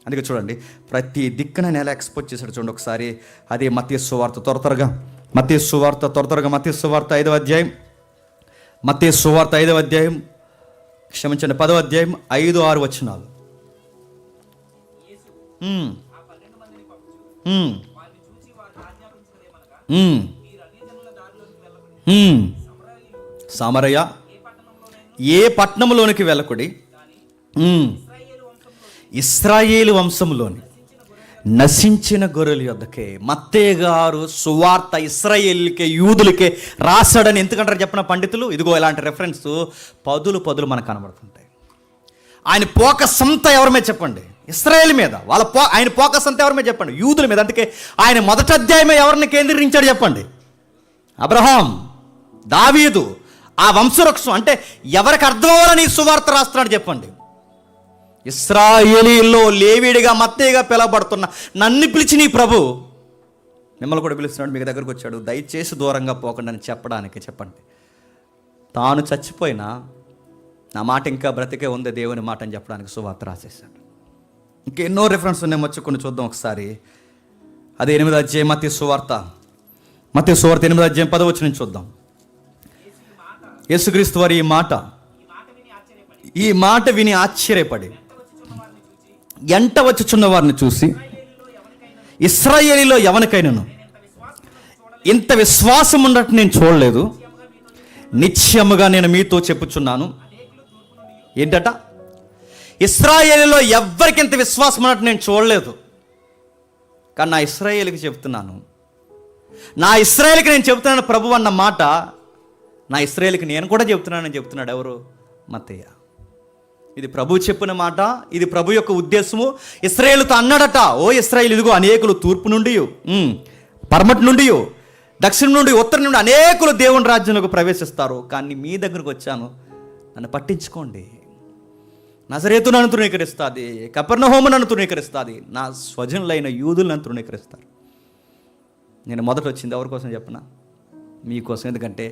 అందుకే చూడండి ప్రతి దిక్కున ఎలా ఎక్స్పోజ్ చేశాడు చూడండి ఒకసారి. అదే మత్తయి సువార్త త్వరగా మత్తయి సువార్త 5వ అధ్యాయం, మత్తయి సువార్త 5వ అధ్యాయం, క్షమించండి 10వ అధ్యాయం 5-6 వచనాలు. సమరయ ఏ పట్టణంలోనికి వెళ్ళకుడి, ఇశ్రాయేలు వంశంలోని నశించిన గొర్రెల యొద్దకే. మత్తయి గారు సువార్త ఇశ్రాయేలుకే యూదులకే రాశాడని ఎందుకంటారు చెప్పిన పండితులు? ఇదిగో ఇలాంటి రెఫరెన్స్ పదులు మనకు కనబడుతుంటాయి. ఆయన ఫోకస్ అంతా ఎవరి మీద చెప్పండి? ఇశ్రాయేల్ మీద. ఆయన ఫోకస్ అంతా ఎవరి మీద చెప్పండి? యూదుల మీద. అందుకే ఆయన మొదటి అధ్యాయమే ఎవరిని కేంద్రీకరించాడు చెప్పండి? అబ్రహాం, దావీదు, ఆ వంశవృక్షం. అంటే ఎవరికి అర్థం అవ్వాలని సువార్త రాస్తున్నాడు చెప్పండి? ఇశ్రాయేలీలో లేవీడిగా మత్తయిగా పిలవబడుతున్న నన్ను పిలిచి నీ ప్రభు మిమ్మల్ని కూడా పిలుస్తున్నాడు, మీకు దగ్గరకు వచ్చాడు, దయచేసి దూరంగా పోకండి అని చెప్పడానికి. చెప్పండి, తాను చచ్చిపోయినా నా మాట ఇంకా బ్రతికే ఉంది దేవుని మాట అని చెప్పడానికి సువార్త రాసేశాడు. ఇంకెన్నో రిఫరెన్స్ ఉన్నాయి, వచ్చి కొన్ని చూద్దాం ఒకసారి. అదే 8వ అధ్యాయం మత్తయి సువార్త 8వ అధ్యాయం 10వ వచనం నుంచి చూద్దాం. యేసుక్రీస్తు వారి ఈ మాట విని ఆశ్చర్యపడి ఎంట వచ్చుచున్న వారిని చూసి, ఇశ్రాయేలీలో ఎవరికైనాను ఇంత విశ్వాసం ఉన్నట్టు నేను చూడలేదు, నిశ్చయముగా నేను మీతో చెప్పుచున్నాను. ఏంటట? ఇశ్రాయేలీలో ఎవరికి ఇంత విశ్వాసం ఉన్నట్టు నేను చూడలేదు, కానీ నా ఇశ్రాయేలుకి చెప్తున్నాను, నా ఇశ్రాయేలుకి నేను చెప్తున్నాను ప్రభు అన్న మాట నా ఇశ్రాయేలుకి నేను కూడా చెప్తున్నానని చెప్తున్నాడు. ఎవరు? మత్తయ్య. ఇది ప్రభు చెప్పిన మాట, ఇది ప్రభు యొక్క ఉద్దేశము. ఇశ్రాయేలుతో అన్నాడట, ఓ ఇశ్రాయేలు, ఇదిగో అనేకులు తూర్పు నుండి, పడమటి నుండి, దక్షిణం నుండి, ఉత్తరం నుండి అనేకులు దేవుని రాజ్యంలోకి ప్రవేశిస్తారు, కానీ మీ దగ్గరకు వచ్చాను, నన్ను పట్టించుకోండి. నజరేతు నన్ను తృణీకరిస్తుంది, కపెర్నహూము నన్ను తృణీకరిస్తుంది, నా స్వజనులైన యూదులు నన్ను తృణీకరిస్తారు. నేను మొదట వచ్చింది ఎవరి కోసం చెప్పనా? మీకోసం. ఎందుకంటే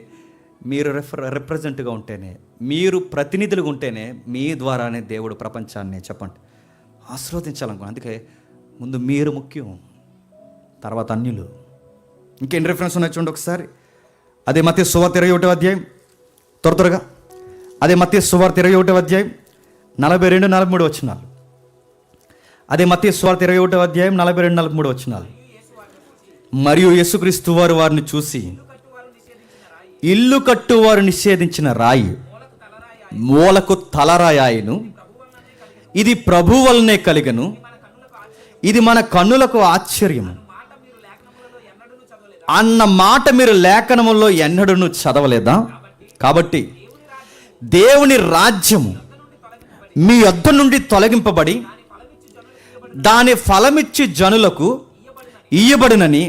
మీరు రిప్రజెంట్గా ఉంటేనే, మీరు ప్రతినిధులుగా ఉంటేనే మీ ద్వారానే దేవుడు ప్రపంచాన్ని చెప్పండి ఆశీర్వదించాలనుకో. అందుకే ముందు మీరు ముఖ్యం, తర్వాత అన్యులు. ఇంకేం రిఫరెన్స్ ఉన్నాయి చూడండి ఒకసారి. అదే మత్తయి సువార్త 21వ అధ్యాయం, త్వరగా అదే మత్తయి సువార్త 21వ అధ్యాయం 42-43 వచనాలు. అదే మత్తయి సువార్త 21వ అధ్యాయం 42-43 వచనాలు. మరియు యేసుక్రీస్తు వారు వారిని చూసి, ఇల్లు కట్టువారు నిషేధించిన రాయి మూలకు తలరాయాయను, ఇది ప్రభు వలనే కలిగను, ఇది మన కన్నులకు ఆశ్చర్యము అన్న మాట మీరు లేఖనములో ఎన్నడూ చదవలేదా? కాబట్టి దేవుని రాజ్యము మీ యొద్ద నుండి తొలగింపబడి దాని ఫలమిచ్చి జనులకు ఇయ్యబడినని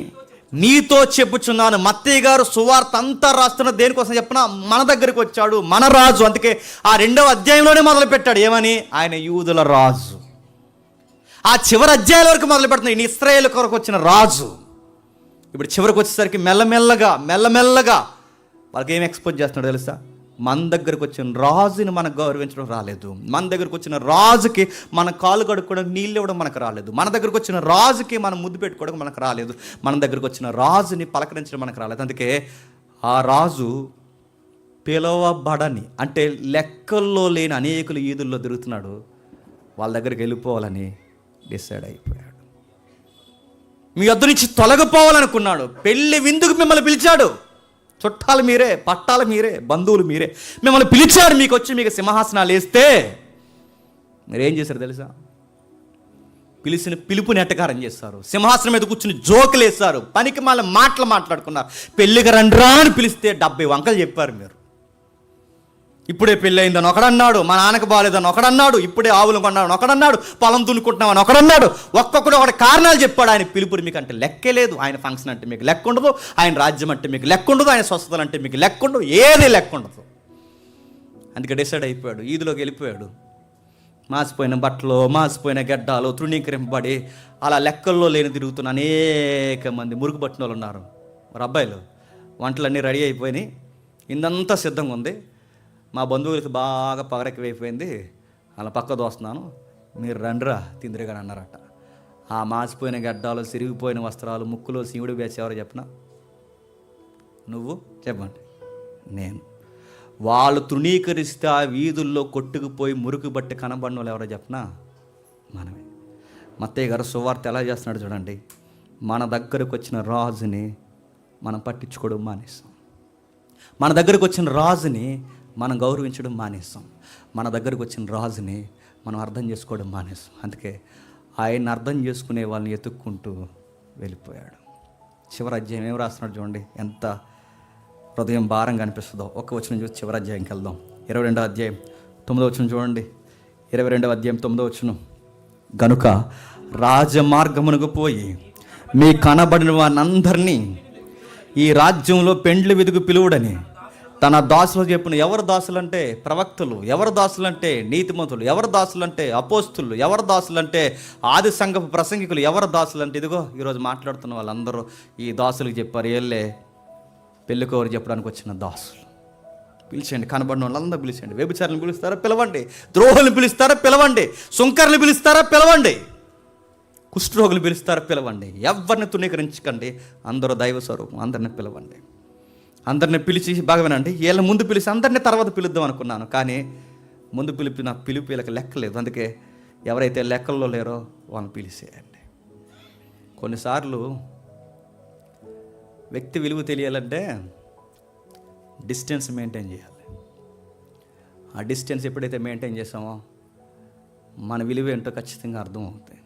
నీతో చెప్పుచున్నాను. మత్తయి గారు సువార్త అంతా రాస్తున్న దేనికోసం చెప్పినా? మన దగ్గరికి వచ్చాడు మన రాజు. అందుకే ఆ 2వ అధ్యాయంలోనే మొదలు పెట్టాడు. ఏమని? ఆయన యూదుల రాజు. ఆ చివరి అధ్యాయాల వరకు మొదలు పెడుతున్నాడు, ఈయన ఇశ్రాయేలు కొరకు వచ్చిన రాజు. ఇప్పుడు చివరికి వచ్చేసరికి మెల్లమెల్లగా వాళ్ళకి ఏం ఎక్స్పోజ్ చేస్తున్నాడు తెలుసా? మన దగ్గరకు వచ్చిన రాజుని మనకు గౌరవించడం రాలేదు, మన దగ్గరకు వచ్చిన రాజుకి మన కాలు కడుక్కోవడానికి నీళ్ళు ఇవ్వడం మనకు రాలేదు, మన దగ్గరకు వచ్చిన రాజుకి మనం ముద్దు పెట్టుకోవడం మనకు రాలేదు, మన దగ్గరకు వచ్చిన రాజుని పలకరించడం మనకు రాలేదు. అందుకే ఆ రాజు పిలవబడని, అంటే లెక్కల్లో లేని అనేకులు ఈదుల్లో తిరుగుతున్నాడు. వాళ్ళ దగ్గరికి వెళ్ళిపోవాలని డిసైడ్ అయిపోయాడు. మీ వద్ద నుంచి తొలగిపోవాలనుకున్నాడు. పెళ్లి విందుకు మిమ్మల్ని పిలిచాడు. చుట్టాలు మీరే, పట్టాలు మీరే, బంధువులు మీరే, మిమ్మల్ని పిలిచాడు. మీకు వచ్చి మీకు సింహాసనాలు వేస్తే మీరేం చేశారు తెలుసా? పిలిచిన పిలుపుని ఎట్టకారం చేస్తారు. సింహాసనం మీద కూర్చుని జోకులు వేస్తారు. పనికి మళ్ళీ మాటలు మాట్లాడుకున్నారు. పెళ్ళికి రండ్రా అని పిలిస్తే 70 వంకలు చెప్పారు మీరు. ఇప్పుడే పెళ్ళి అయిందని ఒకడన్నాడు, మా నాన్నకు బాగాలేదని ఒకడన్నాడు, ఇప్పుడే ఆవులు కొన్నాడని ఒకడన్నాడు, పొలం దున్నుకుంటున్నామని ఒకడన్నాడు. ఒక్కొక్కడు ఒకటి కారణాలు చెప్పాడు. ఆయన పిలుపుని మీకు అంటే లెక్కే లేదు. ఆయన ఫంక్షన్ అంటే మీకు లెక్క ఉండదు. ఆయన రాజ్యం అంటే మీకు లెక్క ఉండదు. ఆయన స్వస్థతలు అంటే మీకు లెక్క ఉండదు. ఏది లెక్క ఉండదు. అందుకే డిసైడ్ అయిపోయాడు. ఈదులోకి వెళ్ళిపోయాడు. మాసిపోయిన బట్టలు, మాసిపోయిన గడ్డాలు, తృణీకరింపబడి అలా లెక్కల్లో లేని తిరుగుతున్న అనేక మంది మురుగు పట్టిన వాళ్ళు ఉన్నారు. మరి అబ్బాయిలు వంటలన్నీ రెడీ అయిపోయినాయి, ఇందంతా సిద్ధంగా ఉంది. మా బంధువులకు బాగా పగరెక్కిపోయింది, అలా పక్క దోస్తున్నాను, మీరు రండ్రా తిందిరిగాని అన్నారట. ఆ మాసిపోయిన గడ్డాలు, సిరిగిపోయిన వస్త్రాలు, ముక్కులో శివుడు వేసేవారు చెప్పనా? నువ్వు చెప్పండి, నేను. వాళ్ళు తృణీకరిస్తే ఆ వీధుల్లో కొట్టుకుపోయి మురికి బట్టి కనబడిన వాళ్ళు ఎవరో చెప్పనా? మనమే. మత్తయ్య గారు సువార్త ఎలా చేస్తున్నాడు చూడండి. మన దగ్గరకు వచ్చిన రాజుని మనం పట్టించుకోవడం మానేస్తాం. మన దగ్గరకు వచ్చిన రాజుని మనం గౌరవించడం మానేస్తాం. మన దగ్గరకు వచ్చిన రాజుని మనం అర్థం చేసుకోవడం మానేస్తాం. అందుకే ఆయన అర్థం చేసుకునే వాళ్ళని ఎత్తుక్కుంటూ వెళ్ళిపోయాడు. చివరి అధ్యాయం ఏం రాస్తున్నాడు చూడండి, ఎంత హృదయం భారంగా అనిపిస్తుందో. ఒక్క వచనం చూసి చివరి అధ్యాయంకి వెళ్దాం. 22వ అధ్యాయం 9వ వచనం చూడండి. 22వ అధ్యాయం 9వ వచనం. గనుక రాజమార్గమునకు పోయి మీ కనబడిన వారందరినీ ఈ రాజ్యంలో పెండ్లి విధికి పిలువుడని తన దాసులు చెప్పిన. ఎవరు దాసులంటే ప్రవక్తలు, ఎవరు దాసులంటే నీతిమంతులు, ఎవరు దాసులంటే అపోస్తులు, ఎవరు దాసులంటే ఆది సంఘపు ప్రసంగికులు, ఎవరు దాసులంటే ఇదిగో ఈరోజు మాట్లాడుతున్న వాళ్ళందరూ ఈ దాసులకు చెప్పారు. ఏళ్ళే పెళ్ళికోరు చెప్పడానికి వచ్చిన దాసులు. పిలిచండి, కనబడిన వాళ్ళందరూ పిలిచండి. వ్యభిచారులను పిలుస్తారా పిలవండి, ద్రోహులను పిలుస్తారా పిలవండి, సుంకర్లు పిలుస్తారా పిలవండి, కుష్ఠరోగులు పిలుస్తారా పిలవండి. ఎవరిని తృణీకరించకండి, అందరూ దైవ స్వరూపం, అందరిని పిలవండి. అందరిని పిలిచి బాగా వినండి. వీళ్ళ ముందు పిలిచి అందరినీ తర్వాత పిలుద్దాం అనుకున్నాను, కానీ ముందు పిలిపిన పిలుపు వీళ్ళకి లెక్కలేదు. అందుకే ఎవరైతే లెక్కల్లో లేరో వాళ్ళని పిలిచేయండి. కొన్నిసార్లు వ్యక్తి విలువ తెలియాలంటే డిస్టెన్స్ మెయింటైన్ చేయాలి. ఆ డిస్టెన్స్ ఎప్పుడైతే మెయింటైన్ చేస్తామో మన విలువ ఏంటో ఖచ్చితంగా అర్థమవుతుంది.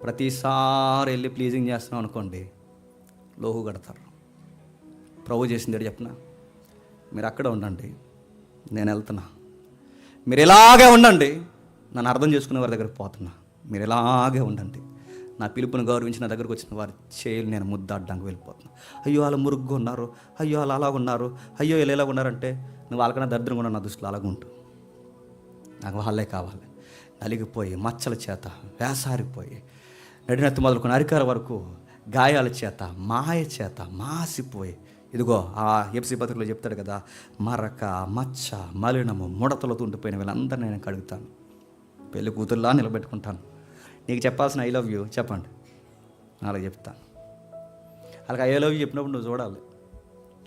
ప్రతిసారి వెళ్ళి ప్లీజింగ్ చేస్తున్నాం అనుకోండి, లోహు కడతారు. ప్రభు చేసింది చెప్పనా, మీరు అక్కడ ఉండండి, నేను వెళ్తున్నా. మీరు ఇలాగే ఉండండి, నన్ను అర్థం చేసుకునే వారి దగ్గరికి పోతున్నా. మీరు ఇలాగే ఉండండి, నా పిలుపుని గౌరవించి నా దగ్గరకు వచ్చిన వారి చేయులు నేను ముద్దాడడానికి వెళ్ళిపోతున్నా. అయ్యో వాళ్ళు మురుగ్గా ఉన్నారు, అయ్యో వాళ్ళు అలాగ ఉన్నారు, అయ్యో వీళ్ళు ఎలాగ ఉన్నారంటే నువ్వు వాళ్ళకన్నా దరిద్రంగా ఉన్నా నా దృష్టిలో అలాగ ఉంటు. నాకు వాళ్ళే కావాలి. నలిగిపోయి మచ్చల చేత వేసారిపోయి నడినెత్తి మొదలుకొని అరికాల వరకు గాయాల చేత మాయ చేత మాసిపోయి, ఇదిగో ఆ ఎఫ్సి పత్రికలో చెప్తాడు కదా, మరక మచ్చ మలినము ముడతలతో ఉండిపోయిన వీళ్ళందరినీ నేను కడుగుతాను, పెళ్లి కూతురులా నిలబెట్టుకుంటాను. నీకు చెప్పాల్సిన ఐ లవ్ యూ చెప్పండి, అలా చెప్తాను. అలాగే ఐ లవ్ యూ చెప్పినప్పుడు నువ్వు చూడాలి,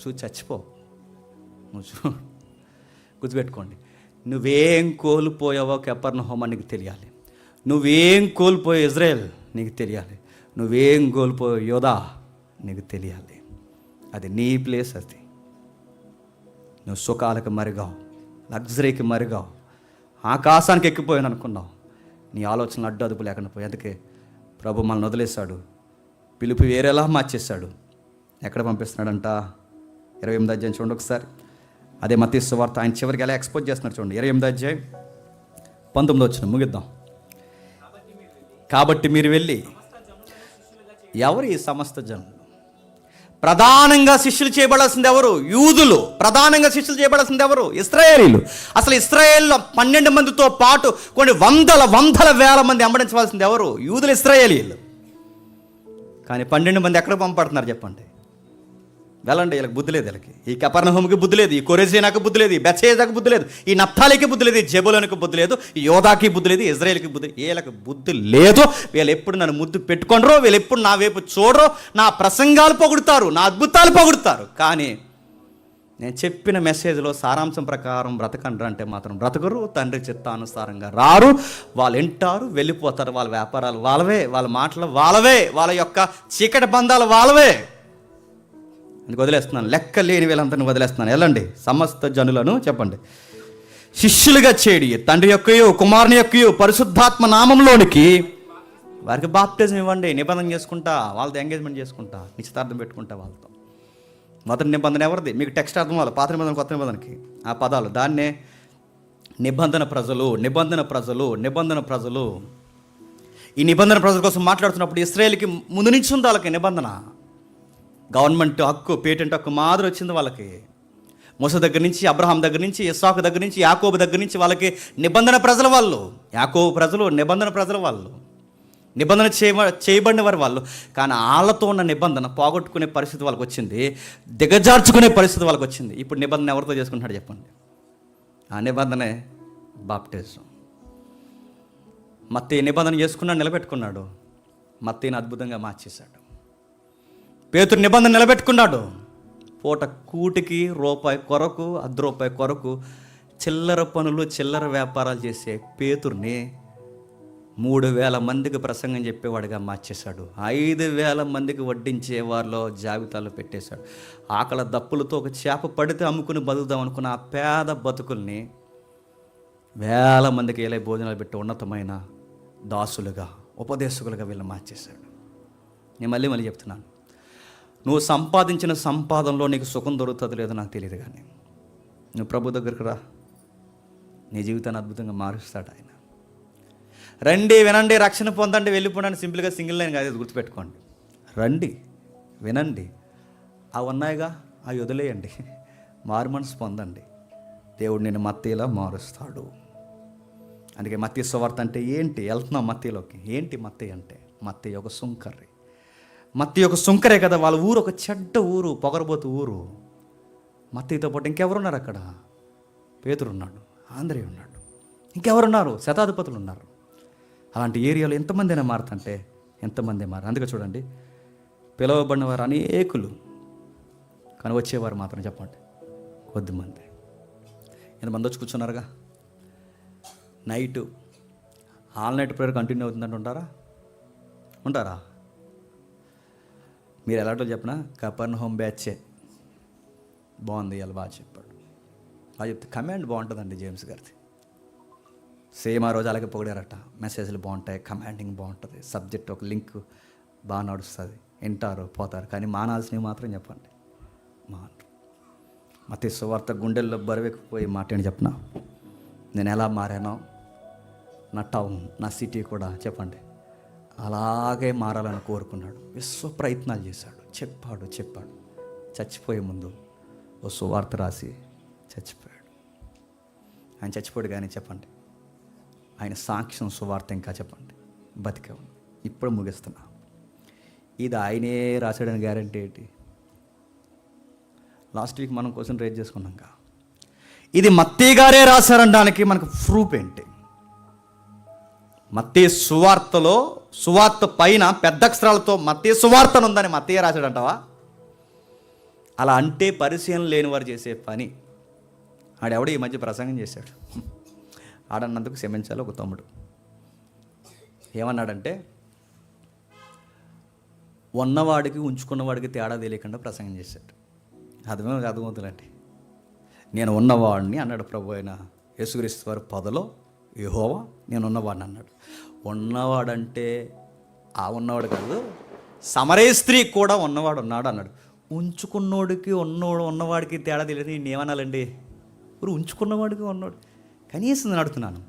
చూసి చచ్చిపో. నువ్వు గుర్తుపెట్టుకోండి, నువ్వేం కోల్పోయావో కపెర్నహూము నీకు తెలియాలి, నువ్వేం కోల్పోయే ఇజ్రాయెల్ నీకు తెలియాలి, నువ్వేం కోల్పోయే యోధా నీకు తెలియాలి. అది నీ ప్లేస్. అది నువ్వు సుఖాలకు మరిగావు, లగ్జరీకి మరిగావు, ఆకాశానికి ఎక్కిపోయాను అనుకున్నావు, నీ ఆలోచనలు అడ్డు అదుపు లేకుండా పోయి. అందుకే ప్రభు మనల్ని వదిలేశాడు, పిలుపు వేరేలా మార్చేశాడు. ఎక్కడ పంపిస్తున్నాడంట? 28వ అధ్యాయం చూడండి ఒకసారి. అదే మత్తయి సువార్త ఆయన చివరికి ఎలా ఎక్స్పోజ్ చేస్తున్నాడు చూడండి. 28వ అధ్యాయం 19వ వచనం ముగిద్దాం. కాబట్టి మీరు వెళ్ళి. ఎవరు ఈ సమస్త జనులు? ప్రధానంగా శిష్యులు చేయబడాల్సింది ఎవరు? యూదులు. ప్రధానంగా శిష్యులు చేయబడాల్సింది ఎవరు? ఇశ్రాయేలీలు. అసలు ఇశ్రాయేల్లో 12 మందితో పాటు కొన్ని వందల వేల మంది అంబడించవలసింది ఎవరు? యూదులు, ఇశ్రాయేలీలు. కానీ 12 మంది ఎక్కడ పంపడుతున్నారు చెప్పండి? వెళ్ళండి, వీళ్ళకి బుద్ధి లేదు. వీళ్ళకి ఈ కపెర్నహూముకి బుద్ధి లేదు, ఈ కొరెజీనాకి బుద్ధి లేదు, ఈ బెత్షెబాకి బుద్ధి లేదు, ఈ నఫ్తాలికి బుద్ధి లేదు, ఈ జెబూలూనుకి బుద్ధి లేదు, ఈ యోదాకి బుద్ధి లేదు, ఇజ్రాయేల్కి బుద్ధి. వీళ్ళకి బుద్ధి లేదు. వీళ్ళు ఎప్పుడు నన్ను ముద్దు పెట్టుకుంటారో, వీళ్ళు ఎప్పుడు నా వైపు చూడరో, నా ప్రసంగాలు పొగుడుతారు, నా అద్భుతాలు పొగుడుతారు, కానీ నేను చెప్పిన మెసేజ్లో సారాంశం ప్రకారం బ్రతకండ్రు అంటే మాత్రం బ్రతకరు, తండ్రి చిత్తానుసారంగా రారు. వాళ్ళు వింటారు, వెళ్ళిపోతారు. వాళ్ళ వ్యాపారాలు వాళ్ళవే, వాళ్ళ మాటలు వాళ్ళవే, వాళ్ళ యొక్క చీకటి బంధాలు వాళ్ళవే. అందుకు వదిలేస్తున్నాను, లెక్క లేని వీళ్ళందరినీ వదిలేస్తున్నాను. వెళ్ళండి, సమస్త జనులను చెప్పండి శిష్యులుగా చేడి, తండ్రి యొక్కయో కుమారుని యొక్కయో పరిశుద్ధాత్మ నామంలోనికి వారికి బాప్టిజం ఇవ్వండి. నిబంధన చేసుకుంటా, వాళ్ళతో ఎంగేజ్మెంట్ చేసుకుంటా, నిశ్చితార్థం పెట్టుకుంటా వాళ్ళతో. మొదటి నిబంధన ఎవరిది? మీకు టెక్స్ట్ అర్థం అవ్వాలి. పాత నిబంధన కొత్త నిబంధనకి ఆ పదాలు, దాన్నే నిబంధన ప్రజలు, నిబంధన ప్రజలు, నిబంధన ప్రజలు. ఈ నిబంధన ప్రజల కోసం మాట్లాడుతున్నప్పుడు ఇశ్రాయేలుకి ముందు నుంచి ఉంది వాళ్ళకి నిబంధన. గవర్నమెంట్ హక్కు, పేటెంట్ హక్కు మాదిరి వచ్చింది వాళ్ళకి. మోసే దగ్గర నుంచి, అబ్రహాం దగ్గర నుంచి, ఇస్సాకు దగ్గర నుంచి, యాకోబు దగ్గర నుంచి వాళ్ళకి నిబంధన ప్రజల వాళ్ళు. యాకోబు ప్రజలు నిబంధన ప్రజల వాళ్ళు, నిబంధన చేయబడిన వారు వాళ్ళు. కానీ వాళ్ళతో ఉన్న నిబంధన పోగొట్టుకునే పరిస్థితి వాళ్ళకి వచ్చింది, దిగజార్చుకునే పరిస్థితి వాళ్ళకి వచ్చింది. ఇప్పుడు నిబంధన ఎవరితో చేసుకుంటాడు చెప్పండి? ఆ నిబంధనే బాప్టిజం. మత్తయి నిబంధన చేసుకున్నాడు, నిలబెట్టుకున్నాడు. మత్తయిని అద్భుతంగా మార్చేశాడు. పేతురు నిబంధన నిలబెట్టుకున్నాడు. పూట కూటికి రూపాయి కొరకు, ₹1 కొరకు చిల్లర పనులు, చిల్లర వ్యాపారాలు చేసే పేతుర్ని 3,000 మందికి ప్రసంగం చెప్పేవాడిగా మార్చేశాడు. 5,000 మందికి వడ్డించే వారిలో జాబితాలో పెట్టేశాడు. ఆకలి దప్పులతో ఒక చేప పడితే అమ్ముకుని బతుకుదాం అనుకున్న ఆ పేద బతుకుల్ని వేల మందికి ఏలే భోజనాలు పెట్టి ఉన్నతమైన దాసులుగా, ఉపదేశకులుగా వీళ్ళు మార్చేశాడు. నేను మళ్ళీ చెప్తున్నాను, నువ్వు సంపాదించిన సంపాదనలో నీకు సుఖం దొరుకుతుంది లేదో నాకు తెలియదు, కానీ నువ్వు ప్రభు దగ్గరికి రా, నీ జీవితాన్ని అద్భుతంగా మారుస్తాడు ఆయన. రండి, వినండి, రక్షణ పొందండి, వెళ్ళిపోండి. సింపుల్గా సింగిల్ లైన్ కాదు, గుర్తుపెట్టుకోండి. రండి, వినండి, అవి ఉన్నాయిగా, అవి వదిలేయండి, మారు మనసు పొందండి. దేవుడు నేను మత్తయిలా మారుస్తాడు. అందుకే మత్తయి సువార్త అంటే ఏంటి? వెళ్తున్నాం మత్తయిలోకి. ఏంటి మత్తయి అంటే? మత్తయి ఒక సుంకర్రి. మత్తయి ఒక సుంకరే కదా. వాళ్ళ ఊరు ఒక చెడ్డ ఊరు, పొగరబోతు ఊరు. మత్తయితో పాటు ఇంకెవరున్నారు అక్కడ? పేతురు ఉన్నాడు, ఆంద్రేయ ఉన్నాడు, ఇంకెవరున్నారు? శతాధిపతులు ఉన్నారు. అలాంటి ఏరియాలో ఎంతమంది అయినా మారుతుంటే ఎంతమంది మారు. అందుకే చూడండి, పిలువబడిన వారు అనేకులు, కానీ వచ్చేవారు మాత్రం చెప్పండి కొద్దిమంది. ఎంతమంది వచ్చి కూర్చున్నారుగా. Night all night prayer continue అవుతుందంటే ఉంటారా? మీరు ఎలాంటో చెప్పినా కపెర్నహూం బ్యాచే బాగుంది, ఇలా బాగా చెప్పాడు, బాగా చెప్తే కమాండ్ బాగుంటుందండి జేమ్స్ గారిది. సేమ్ ఆ రోజు అలాగే పొగిడారట. మెసేజ్లు బాగుంటాయి, కమాండింగ్ బాగుంటుంది, సబ్జెక్ట్ ఒక లింక్ బాగా నడుస్తుంది, వింటారు పోతారు. కానీ మానాల్సినవి మాత్రం చెప్పండి మానరు. మత్తయి సువార్త గుండెల్లో బరువెక్కిపోయి మాట ఏంటి చెప్పనా? నేను ఎలా మారానో నా టౌన్, నా సిటీ కూడా చెప్పండి అలాగే మారాలని కోరుకున్నాడు. విశ్వ ప్రయత్నాలు చేశాడు, చెప్పాడు. చచ్చిపోయే ముందు ఓ సువార్త రాసి చచ్చిపోయాడు. ఆయన చచ్చిపోయాడు కానీ చెప్పండి ఆయన సాక్ష్యం సువార్త ఇంకా చెప్పండి బతికే ఉంది. ఇప్పుడు ముగిస్తున్నా. ఇది ఆయనే రాశాడని గ్యారంటీ ఏంటి? లాస్ట్ వీక్ మనం క్వశ్చన్ రేజ్ చేసుకున్నాం. ఇది మత్తయి గారే రాశారనడానికి మనకు ప్రూఫ్ ఏంటి? మత్తయి సువార్తలో, సువార్త పైన పెద్ద అక్షరాలతో మత్తయి సువార్త ఉందని మత్తయి రాశాడంటావా? అలా అంటే పరిశీలన లేని వారు చేసే పని. ఆడెవడో ఈ మధ్య ప్రసంగం చేశాడు. ఆడన్నందుకు క్షమించాలి ఒక తమ్ముడు. ఏమన్నాడంటే, ఉన్నవాడికి ఉంచుకున్నవాడికి తేడా తెలియకుండా ప్రసంగం చేశాడు. అర్థమవుతుందండి. నేను ఉన్నవాడిని అన్నాడు ప్రభు అయిన యేసుక్రీస్తు వారి పదలో యెహోవా నేను ఉన్నవాడిని అన్నాడు. ఉన్నవాడంటే ఆ ఉన్నవాడు కాదు, సమరయ స్త్రీ కూడా ఉన్నవాడు ఉన్నాడు అన్నాడు. ఉంచుకున్నోడికి ఉన్నవాడికి తేడా తెలియదు. నేను ఏమనాలండి? ఇప్పుడు ఉంచుకున్నవాడికి ఉన్నవాడు కనీసం నేను అడుగుతున్నాను.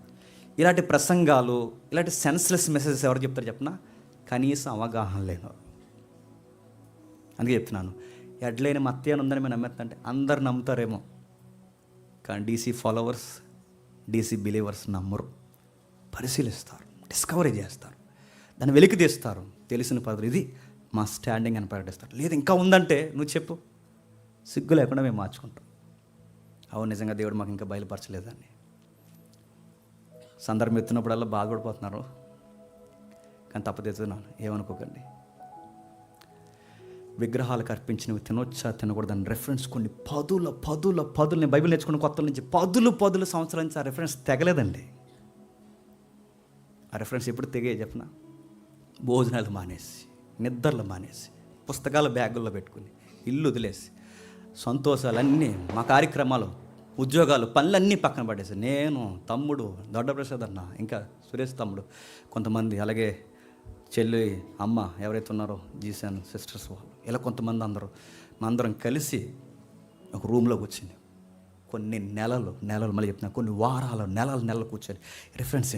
ఇలాంటి ప్రసంగాలు, ఇలాంటి సెన్స్లెస్ మెసేజెస్ ఎవరు చెప్తారు చెప్పనా? కనీసం అవగాహన లేను. అందుకే చెప్తున్నాను, ఎడ్లైన మత్తయి అని ఉందని మేము నమ్మేస్తుంటే అందరు నమ్ముతారేమో, కానీ డీసీ ఫాలోవర్స్, డీసీ బిలీవర్స్ నమ్మరు. పరిశీలిస్తారు, డిస్కవరీ చేస్తారు, దాన్ని వెలికి తీస్తారు. తెలిసిన పద్ధతి ఇది మా స్టాండింగ్ అని ప్రకటిస్తారు. లేదు ఇంకా ఉందంటే నువ్వు చెప్పు, సిగ్గు లేకుండా మేము మార్చుకుంటాం. అవును నిజంగా దేవుడు మాకు ఇంకా బయలుపరచలేదని సందర్భం ఎత్తున్నప్పుడల్లా బాధపడిపోతున్నారు. కానీ తప్పదెత్తున్నాను, ఏమనుకోకండి. విగ్రహాలకు అర్పించినవి తినొచ్చా తినకూడదని రెఫరెన్స్ కొన్ని పదులు నేను బైబిల్ నేర్చుకున్న కొత్తల నుంచి పదులు సంవత్సరాల నుంచి ఆ రెఫరెన్స్ తెగలేదండి. ఆ రెఫరెన్స్ ఎప్పుడు తెగే చెప్పిన, భోజనాలు మానేసి, నిద్రలు మానేసి, పుస్తకాల బ్యాగుల్లో పెట్టుకుని, ఇల్లు వదిలేసి, సంతోషాలన్నీ, మా కార్యక్రమాలు, ఉద్యోగాలు, పనులన్నీ పక్కన పడేసి, నేను, తమ్ముడు, దొడ్డప్రసాద్ అన్న, ఇంకా సురేష్ తమ్ముడు, కొంతమంది, అలాగే చెల్లి, అమ్మ ఎవరైతే ఉన్నారో జీసన్ సిస్టర్స్ వాళ్ళు, ఇలా కొంతమంది అందరం కలిసి ఒక రూమ్లో కూర్చుని కొన్ని నెలలు మళ్ళీ చెప్తున్నా, కొన్ని వారాలు నెలలు కూర్చొని రిఫరెన్స్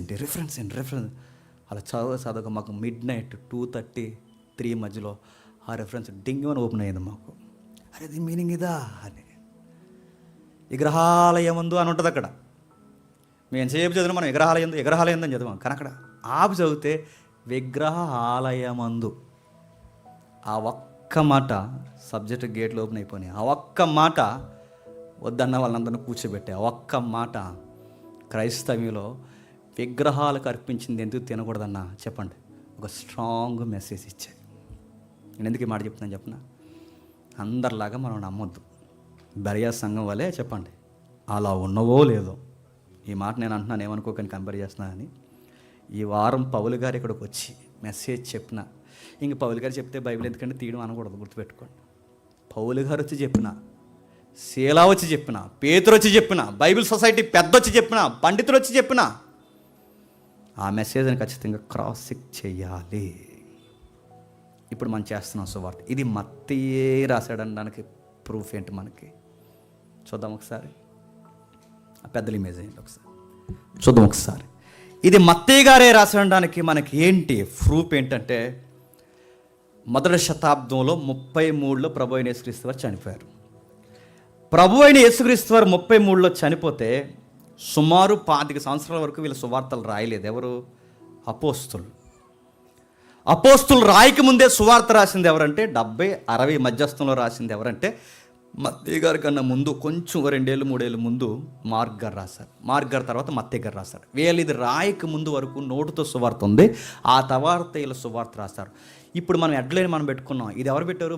ఏంటి అలా చదవగా మాకు మిడ్-నైట్ 2:30, 3 మధ్యలో ఆ రెఫరెన్స్ డింగ్ అని ఓపెన్ అయ్యింది మాకు. అరే ఇది మీనింగ్ ఇదా అని. విగ్రహాలయమందు అని ఉంటుంది అక్కడ. మేము సేపు చదివిన మనం విగ్రహాలయం అని చదివాం, కానీ అక్కడ ఆపు చదివితే విగ్రహాలయమందు. ఆ ఒక్క మాట సబ్జెక్ట్ గేట్లు ఓపెన్ అయిపోయినాయి. ఆ ఒక్క మాట వద్దన్న వాళ్ళందరినీ కూర్చోబెట్టే ఆ ఒక్క మాట క్రైస్తవ్యంలో విగ్రహాలకు అర్పించింది ఎందుకు తినకూడదన్నా చెప్పండి, ఒక స్ట్రాంగ్ మెసేజ్ ఇచ్చాయి. నేను ఎందుకు ఈ మాట చెప్తున్నాను చెప్పిన, అందరిలాగా మనం నమ్మొద్దు. బరియా సంఘం వల్లే చెప్పండి, అలా ఉన్నవో లేదో. ఈ మాట నేను అంటున్నాను, ఏమనుకోకని కంపేర్ చేస్తున్నానని. ఈ వారం పౌలు గారు ఇక్కడికి వచ్చి మెసేజ్ చెప్పిన, ఇంక పౌలు గారు చెప్తే బైబిల్ ఎందుకంటే తీయడం అనకూడదు, గుర్తుపెట్టుకోండి. పౌలు గారు వచ్చి చెప్పిన, శీలా వచ్చి చెప్పిన, పేతురు వచ్చి చెప్పిన, బైబిల్ సొసైటీ పెద్ద వచ్చి చెప్పిన, పండితులు వచ్చి చెప్పిన, ఆ మెసేజ్ని ఖచ్చితంగా క్రాస్ చెక్ చేయాలి. ఇప్పుడు మనం చేస్తున్నాం సువార్త. ఇది మత్తయే రాశాడనడానికి ప్రూఫ్ ఏంటి మనకి చూద్దాం ఒకసారి. ఆ పెద్దల ఇమేజ్ ఏంటి ఒకసారి చూద్దాం ఒకసారి. ఇది మత్తయి గారే రాశాడనడానికి మనకి ఏంటి ప్రూఫ్ ఏంటంటే, మొదటి శతాబ్దంలో 33లో ప్రభు అయిన యేసుక్రీస్తు వారు చనిపోయారు. ప్రభు అయిన యేసుక్రీస్తు వారు 33లో చనిపోతే సుమారు 25 సంవత్సరాల వరకు వీళ్ళ సువార్తలు రాయలేదు. ఎవరు? అపోస్తులు రాయక ముందే సువార్త రాసింది ఎవరంటే 70-60 మధ్యస్థంలో రాసింది ఎవరంటే మత్తయి గారి కన్నా ముందు కొంచెం 2-3 ఏళ్ళు ముందు మార్క్ గారు రాశారు. మార్క్ గారు తర్వాత మత్తయి గారు రాశారు. వీళ్ళు ఇది రాయక ముందు వరకు నోటుతో సువార్త ఉంది, ఆ తర్వాత వీళ్ళు సువార్త రాశారు. ఇప్పుడు మనం హెడ్లైన్ మనం పెట్టుకున్నాం. ఇది ఎవరు పెట్టారు?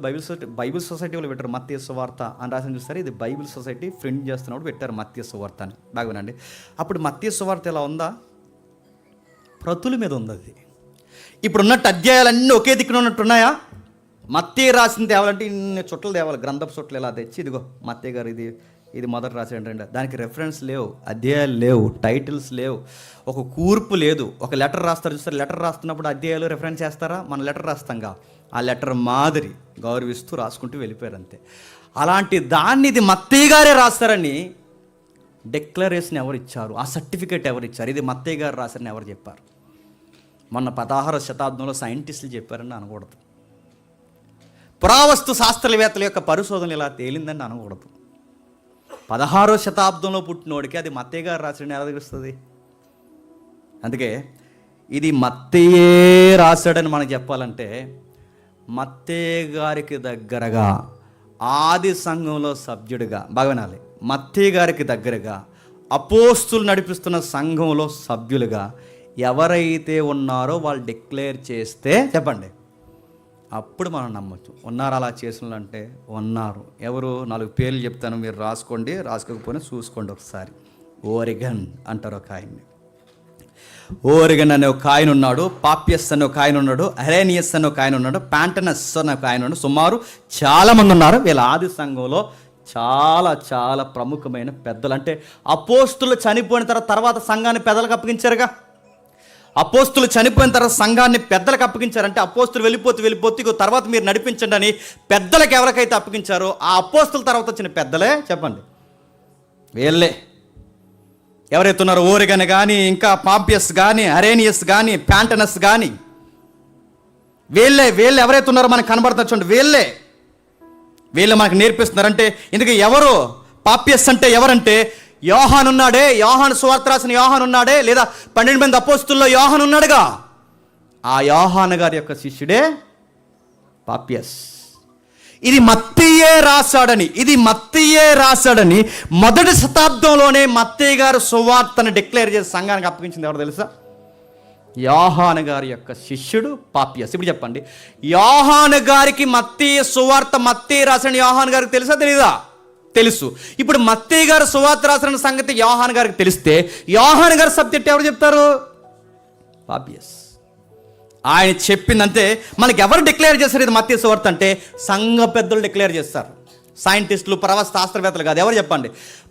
బైబిల్ సొసైటీ వాళ్ళు పెట్టారు. మత్తయి సువార్త అని రాసిన చూస్తారు. ఇది బైబిల్ సొసైటీ ప్రింట్ చేస్తున్నప్పుడు పెట్టారు మత్తయి సువార్త అని. బాగా వినండి. అప్పుడు మత్తయి సువార్త ఎలా ఉందా? ప్రతుల మీద ఉంది. అది ఇప్పుడున్నట్టు అధ్యాయాలన్నీ ఒకే దిక్కున ఉన్నట్టున్నాయా? మత్తయి రాసిన తేవాలంటే ఇన్ని చుట్టలు తేవాలి, గ్రంథపు చుట్టలు ఇలా తెచ్చి, ఇదిగో మత్తయి గారు ఇది మొదట రాసేటండి. దానికి రెఫరెన్స్ లేవు, అధ్యాయాలు లేవు, టైటిల్స్ లేవు, ఒక కూర్పు లేదు. ఒక లెటర్ రాస్తారు చూస్తారు, లెటర్ రాస్తున్నప్పుడు అధ్యాయాలు రెఫరెన్స్ చేస్తారా? మన లెటర్ రాస్తాంగా, ఆ లెటర్ మాదిరి గౌరవిస్తూ రాసుకుంటూ వెళ్ళిపోయారు అంతే. అలాంటి దాన్ని ఇది మత్తయి గారే రాస్తారని డిక్లరేషన్ ఎవరు ఇచ్చారు? ఆ సర్టిఫికేట్ ఎవరు ఇచ్చారు? ఇది మత్తయి గారు రాశారని ఎవరు చెప్పారు? మొన్న 16వ శతాబ్దంలో సైంటిస్టులు చెప్పారని అనకూడదు. పురావస్తు శాస్త్రవేత్తల యొక్క పరిశోధన ఇలా తేలిందని అనకూడదు. 16వ శతాబ్దంలో పుట్టినోడికి అది మత్తయి గారు రాశాడని ఎలా తెలుస్తుంది? అందుకే ఇది మత్తయే రాశాడని మనకు చెప్పాలంటే, మత్తయి గారికి దగ్గరగా ఆది సంఘంలో సభ్యుడిగా, బాగా వినాలి, మత్తయి గారికి దగ్గరగా అపోస్తులు నడిపిస్తున్న సంఘంలో సభ్యులుగా ఎవరైతే ఉన్నారో వాళ్ళు డిక్లేర్ చేస్తే చెప్పండి, అప్పుడు మనం నమ్మచ్చు. ఉన్నారు అలా చేసిన అంటే? ఉన్నారు. ఎవరు? 4 పేర్లు చెప్తాను, మీరు రాసుకోండి, రాసుకోకపోయినా చూసుకోండి ఒకసారి. ఓరిగన్ అంటారు ఒక ఆయన్ని. ఓరిగన్ అనే ఒక ఆయన ఉన్నాడు, పాపియస్ అనే ఒక ఆయన ఉన్నాడు, అరేనియస్ అనే ఒక ఆయన ఉన్నాడు, ప్యాంటనస్ అనే ఒక ఆయన ఉన్నాడు. సుమారు చాలామంది ఉన్నారు. వీళ్ళ ఆది సంఘంలో చాలా చాలా ప్రముఖమైన పెద్దలు. అంటే అపోస్తులు చనిపోయిన తర్వాత సంఘాన్ని పెద్దలకు అప్పగించారుగా. అపోస్తులు చనిపోయిన తర్వాత సంఘాన్ని పెద్దలకు అప్పగించారంటే, అపోస్తులు వెళ్ళిపోతే ఇక తర్వాత మీరు నడిపించండి అని పెద్దలకు ఎవరికైతే అప్పగించారో ఆ అపోస్తుల తర్వాత వచ్చిన పెద్దలే చెప్పండి, వీళ్ళే. ఎవరైతే ఉన్నారో ఓరిగన్ కానీ, ఇంకా పాంపియస్ కానీ, అరేనియస్ కానీ, ప్యాంటనస్ కానీ, వీళ్ళు ఎవరైతే ఉన్నారో మనకు కనబడుతున్నారు చూడండి, వీళ్ళే మనకు నేర్పిస్తున్నారంటే. ఇందుకు ఎవరు? పాపియస్ అంటే ఎవరంటే, యోహాను ఉన్నాడే, యోహాను సువార్త రాసిన యోహాను ఉన్నాడే, లేదా 12 మంది అపోస్తుల్లో యోహాను ఉన్నాడుగా, ఆ యోహాను గారి యొక్క శిష్యుడే పాపియస్. ఇది మత్తయే రాశాడని మొదటి శతాబ్దంలోనే మత్తయి గారు సువార్తను డిక్లేర్ చేసి సంఘానికి అప్పగించింది ఎవరు తెలుసా? యోహాను గారి యొక్క శిష్యుడు పాపియస్. ఇప్పుడు చెప్పండి, యోహాను గారికి మత్తయి సువార్త, మత్తయి రాసిన యోహాను గారికి తెలుసా తెలీదా? తెలుసు. ఇప్పుడు మత్తయి గారు సువార్త రాసిన సంగతి యోహాను గారికి తెలిస్తే యోహాను గారి సబ్జెక్ట్ ఎవరు చెప్తారు? పాపియస్. ఆయన చెప్పిందంటే మనకి ఎవరు డిక్లేర్ చేస్తారు ఇది మత్తయి సువార్త అంటే? సంఘ పెద్దలు డిక్లేర్ చేస్తారు. సైంటిస్టులు, శాస్త్రవేత్తలు కాదు. ఎవరు చెప్పండి?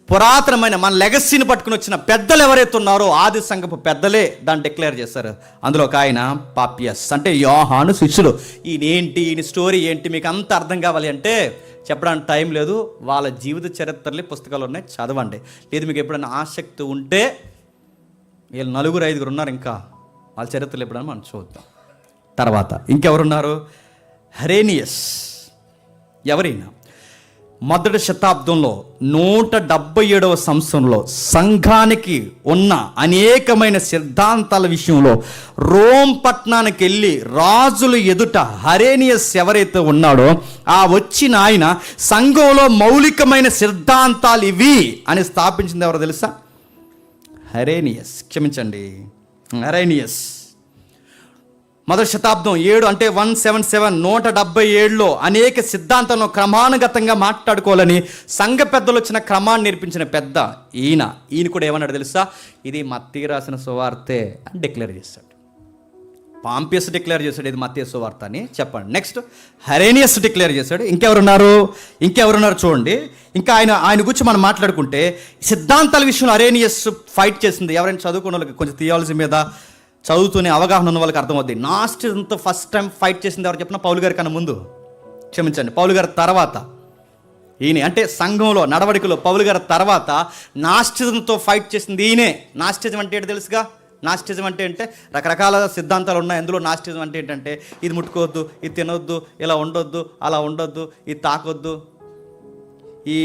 పురాతనమైన మన లెగసీని పట్టుకుని వచ్చిన పెద్దలు ఎవరైతే ఉన్నారో ఆది సంఘపు పెద్దలే దాన్ని డిక్లేర్ చేస్తారు. అందులో ఒక ఆయన పాపియస్, అంటే యోహాను శిష్యుడు. ఈయన స్టోరీ ఏంటి మీకు అంత అర్థం కావాలి అంటే చెప్పడానికి టైం లేదు. వాళ్ళ జీవిత చరిత్రలు పుస్తకాలు ఉన్నాయి, చదవండి. లేదు మీకు ఎప్పుడైనా ఆసక్తి ఉంటే వీళ్ళు 4-5 ఉన్నారు, ఇంకా వాళ్ళ చరిత్రలు ఎప్పుడైనా మనం చూద్దాం. తర్వాత ఇంకెవరున్నారు? హెరేనియస్. ఎవరైనా మొదటి శతాబ్దంలో 177వ సంవత్సరంలో సంఘానికి ఉన్న అనేకమైన సిద్ధాంతాల విషయంలో రోమ్ పట్టణానికి వెళ్ళి రాజుల ఎదుట హెరేనియస్ ఎవరైతే ఉన్నాడో ఆ వచ్చిన ఆయన సంఘంలో మౌలికమైన సిద్ధాంతాలు ఇవి అని స్థాపించింది ఎవరో తెలుసా? హెరేనియస్. క్షమించండి, హెరేనియస్. మొదటి శతాబ్దం 7 అంటే 177 177లో అనేక సిద్ధాంతాలను క్రమానుగతంగా మాట్లాడుకోవాలని సంఘ పెద్దలు వచ్చిన క్రమాన్ని నేర్పించిన పెద్ద ఈయన కూడా ఏమన్నాడు తెలుసా? ఇది మత్తయి రాసిన సువార్తే అని డిక్లేర్ చేశాడు. పాంపియస్ డిక్లేర్ చేశాడు ఇది మత్తయి సువార్త అని. చెప్పండి. నెక్స్ట్ హెరేనియస్ డిక్లేర్ చేశాడు. ఇంకెవరున్నారు చూడండి. ఇంకా ఆయన గురించి మనం మాట్లాడుకుంటే సిద్ధాంతాల విషయంలో హెరేనియస్ ఫైట్ చేసింది. ఎవరైనా చదువుకున్న వాళ్ళకి కొంచెం థియాలజీ మీద చదువుతూనే అవగాహన ఉన్న వాళ్ళకి అర్థమవుద్ది. నాస్టిజంతో ఫస్ట్ టైం ఫైట్ చేసింది ఎవరు చెప్పిన? పౌలు గారి కన్నా ముందు, క్షమించండి, పౌలు గారి తర్వాత ఈయనే. అంటే సంఘంలో నడవడికలో పౌలు గారి తర్వాత నాస్టిజంతో ఫైట్ చేసింది ఈయనే. నాస్టిజం అంటే ఏంటి తెలుసుగా? నాస్టిజం అంటే రకరకాల సిద్ధాంతాలు ఉన్నాయి. అందులో నాస్టిజం అంటే ఏంటంటే ఇది ముట్టుకోవద్దు, ఇది తినొద్దు, ఇలా ఉండొద్దు, అలా ఉండొద్దు, ఇది తాకొద్దు. ఈ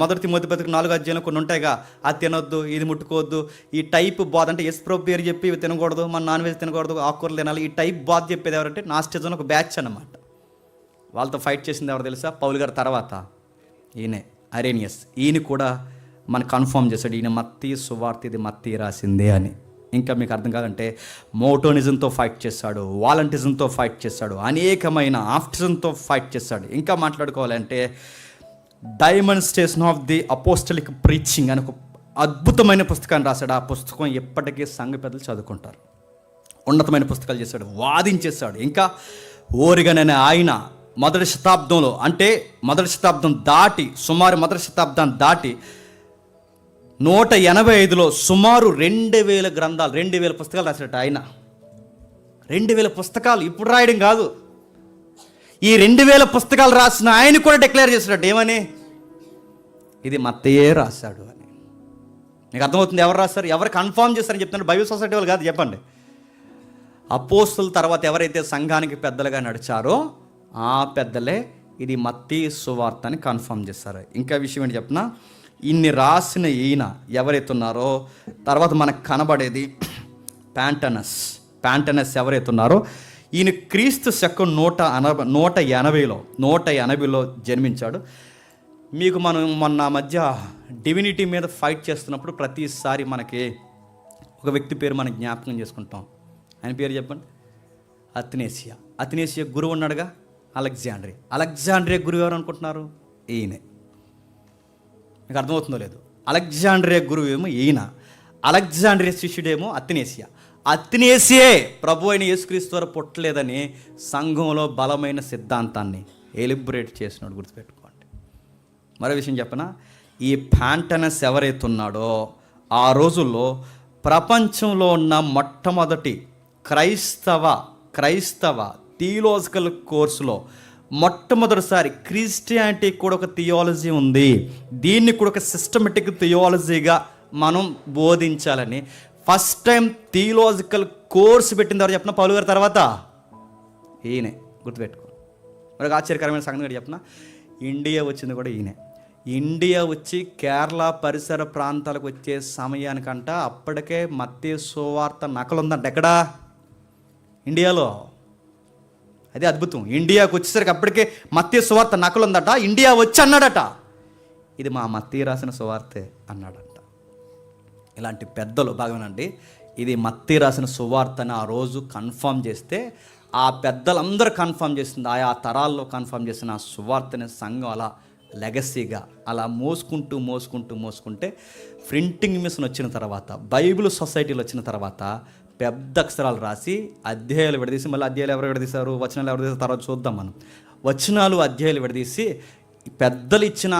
మొదటి తిమోతి పత్రిక 4వ అధ్యాయంలో కొన్ని ఉంటాయిగా, అది తినొద్దు, ఇది ముట్టుకోవద్దు, ఈ టైప్ బాధ అంటే ఎస్ప్రో పేరు చెప్పి ఇవి తినకూడదు, మన నాన్ వెజ్ తినకూడదు, ఆకుకూరలు తినాలి, ఈ టైప్ బాధ చెప్పేది ఎవరంటే నాస్టిజం ఒక బ్యాచ్ అన్నమాట. వాళ్ళతో ఫైట్ చేసింది ఎవరు తెలుసా? పౌలు గారి తర్వాత ఈయనే హెరేనియస్. ఈయన కూడా మనకు కన్ఫర్మ్ చేశాడు ఈయన మత్తయి సువార్త ఇది మత్తయి రాసిందే అని. ఇంకా మీకు అర్థం కాదంటే మోటోనిజంతో ఫైట్ చేశాడు, వాలంటిజంతో ఫైట్ చేశాడు, అనేకమైన ఆఫ్టిజంతో ఫైట్ చేశాడు. ఇంకా మాట్లాడుకోవాలంటే demonstration of the apostolic preaching అని ఒక అద్భుతమైన పుస్తకాన్ని రాశాడు. ఆ పుస్తకం ఎప్పటికీ సంఘ పెద్దలు చదువుకుంటారు. ఉన్నతమైన పుస్తకాలు చేశాడు, వాదించేశాడు. ఇంకా ఓరిగన్ అనే ఆయన మొదటి శతాబ్దంలో, అంటే మొదటి శతాబ్దం దాటి సుమారు మొదటి శతాబ్దాన్ని దాటి 185లో సుమారు 2000 గ్రంథాలు, 2000 పుస్తకాలు రాశాడు ఆయన. 2000 పుస్తకాలు ఇప్పుడు రాయడం కాదు, ఈ 2000 పుస్తకాలు రాసిన ఆయన కూడా డిక్లేర్ చేసినట్టు ఏమని? ఇది మత్తయే రాశాడు అని. మీకు అర్థమవుతుంది ఎవరు రాస్తారు, ఎవరు కన్ఫర్మ్ చేస్తారని చెప్తున్నారు? బైబిల్ సొసైటీ వాళ్ళు కాదు, చెప్పండి. అపోస్తుల తర్వాత ఎవరైతే సంఘానికి పెద్దలుగా నడిచారో ఆ పెద్దలే ఇది మత్తయి సువార్త అని కన్ఫర్మ్ చేస్తారు. ఇంకా విషయం ఏంటి చెప్పిన, ఇన్ని రాసిన ఈయన ఎవరైతే ఉన్నారో తర్వాత మనకు కనబడేది ప్యాంటనస్ ఎవరైతే ఉన్నారో ఈయన క్రీస్తు శకం 180లో జన్మించాడు. మీకు మనం మొన్న మధ్య డివినిటీ మీద ఫైట్ చేస్తున్నప్పుడు ప్రతిసారి మనకి ఒక వ్యక్తి పేరు మనం జ్ఞాపకం చేసుకుంటాం. ఆయన పేరు చెప్పండి. అథనేసియా గురువు ఉన్నాడుగా, అలెగ్జాండ్రియా గురువు ఎవరు అనుకుంటున్నారు? ఈయనే. మీకు అర్థమవుతుందో లేదు? అలెగ్జాండ్రియా గురువు ఏమో ఈయన, అలెగ్జాండ్రియా శిష్యుడేమో అథనేసియే ప్రభు అయిన యేసుక్రీస్తు వారు పుట్టలేదని సంఘంలో బలమైన సిద్ధాంతాన్ని ఎలిబరేట్ చేసినాడు, గుర్తుపెట్టుకోండి. మరో విషయం చెప్పనా, ఈ ప్యాంటనస్ ఎవరైతే ఉన్నాడో ఆ రోజుల్లో ప్రపంచంలో ఉన్న మొట్టమొదటి క్రైస్తవ థియోలాజికల్ కోర్సులో మొట్టమొదటిసారి క్రిస్టియానిటీ కూడా ఒక థియాలజీ ఉంది, దీన్ని కూడా ఒక సిస్టమేటిక్ థియాలజీగా మనం బోధించాలని ఫస్ట్ టైం థియాలజికల్ కోర్సు పెట్టిన తర్వాత చెప్పిన పౌలు గారి తర్వాత ఈయనే, గుర్తుపెట్టుకో. మరొక ఆశ్చర్యకరమైన సంగతి చెప్పిన, ఇండియా వచ్చింది కూడా ఈయనే. ఇండియా వచ్చి కేరళ పరిసర ప్రాంతాలకు వచ్చే సమయానికంట అప్పటికే మత్తయి సువార్త నకలుందంట. ఎక్కడా? ఇండియాలో. అదే అద్భుతం. ఇండియాకు వచ్చేసరికి అప్పటికే మత్తయి సువార్త నకలుందట. ఇండియా వచ్చి అన్నాడట, ఇది మా మత్తయి రాసిన సువార్తే అన్నాడంట. ఇలాంటి పెద్దలు, బాగానండి, ఇది మత్తయి రాసిన సువార్త అని ఆ రోజు కన్ఫర్మ్ చేస్తే, ఆ పెద్దలందరూ కన్ఫర్మ్ చేసింది, ఆయా తరాల్లో కన్ఫర్మ్ చేసిన ఆ సువార్తని సంఘం అలా లెగసీగా అలా మోసుకుంటే ప్రింటింగ్ మిషన్ వచ్చిన తర్వాత, బైబిల్ సొసైటీలు వచ్చిన తర్వాత పెద్ద అక్షరాలు రాసి అధ్యాయాలు విడదీసి, మళ్ళీ అధ్యాయాలు ఎవరు విడదీశారు, వచనాలు ఎవరు తీశారు తర్వాత చూద్దాం మనం. వచనాలు అధ్యాయాలు విడదీసి పెద్దలు ఇచ్చిన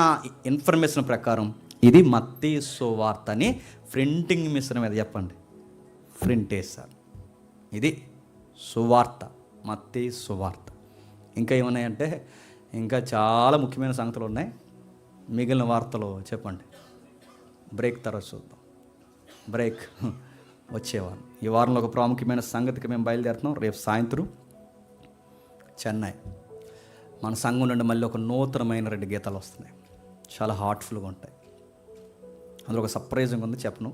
ఇన్ఫర్మేషన్ ప్రకారం ఇది మత్తయి సువార్త అని ప్రింటింగ్ మిషన్ మీద చెప్పండి ప్రింట్ వేశారు. ఇది సువార్త, మత్తయి సువార్త. ఇంకా ఏమున్నాయంటే ఇంకా చాలా ముఖ్యమైన సంగతులు ఉన్నాయి. మిగిలిన వార్తలు చెప్పండి, బ్రేక్ తర్వాత చూద్దాం. బ్రేక్ వచ్చేవారం. ఈ వారంలో ఒక ప్రాముఖ్యమైన సంగతికి మేము బయలుదేరుతున్నాం. రేపు సాయంత్రం చెన్నై మన సంఘం నుండి మళ్ళీ ఒక నూతనమైన 2 గీతాలు వస్తున్నాయి, చాలా హార్ట్ఫుల్గా ఉంటాయి. అందులో ఒక సర్ప్రైజింగ్ ఉంది, చెప్పను,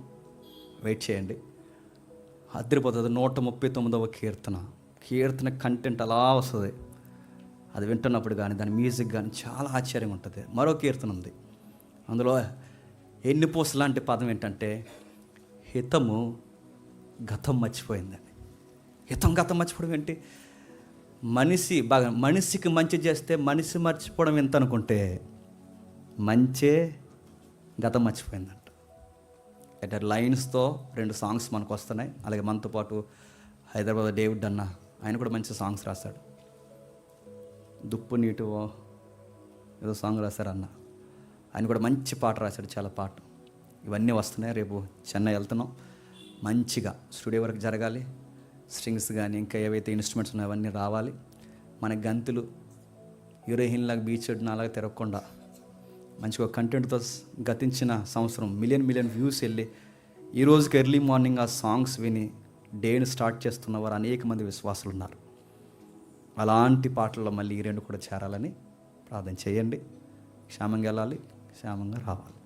వెయిట్ చేయండి. అదిరిపోతుంది. 139వ కీర్తన కంటెంట్ అలా వస్తుంది. అది వింటున్నప్పుడు కానీ దాని మ్యూజిక్ కానీ చాలా ఆశ్చర్యంగా ఉంటుంది. మరో కీర్తన ఉంది, అందులో ఎన్నిపోస లాంటి పదం ఏంటంటే హితము గతం మర్చిపోయిందని. గతం మర్చిపోవడం ఏంటి? మనిషికి మంచి చేస్తే మనిషి మర్చిపోవడం ఎంత అనుకుంటే మంచే గతం మర్చిపోయిందంట. అంటే లైన్స్తో 2 సాంగ్స్ మనకు వస్తున్నాయి. అలాగే మనతో పాటు హైదరాబాద్ డేవిడ్ అన్న, ఆయన కూడా మంచి సాంగ్స్ రాశాడు. దుప్పు నీటు ఏదో సాంగ్ రాశారు అన్న, ఆయన కూడా మంచి పాట రాశాడు, చాలా పాట. ఇవన్నీ వస్తున్నాయి. రేపు చెన్నై వెళ్తున్నాం. మంచిగా స్టూడియో వరకు జరగాలి. స్ట్రింగ్స్ కానీ ఇంకా ఏవైతే ఇన్స్ట్రుమెంట్స్ ఉన్నాయో అవన్నీ రావాలి. మన గంతులు హీరోయిన్లాగా బీచ్ అలాగా తిరగకుండా మంచిగా కంటెంట్తో గతించిన సంవత్సరం మిలియన్ వ్యూస్ వెళ్ళి ఈ రోజుకి ఎర్లీ మార్నింగ్ ఆ సాంగ్స్ విని డేని స్టార్ట్ చేస్తున్న వారు అనేక మంది విశ్వాసులు ఉన్నారు. అలాంటి పాటల్లో మళ్ళీ ఈ 2 కూడా చేరాలని ప్రార్థన చేయండి. క్షేమంగా వెళ్ళాలి, క్షేమంగా రావాలి.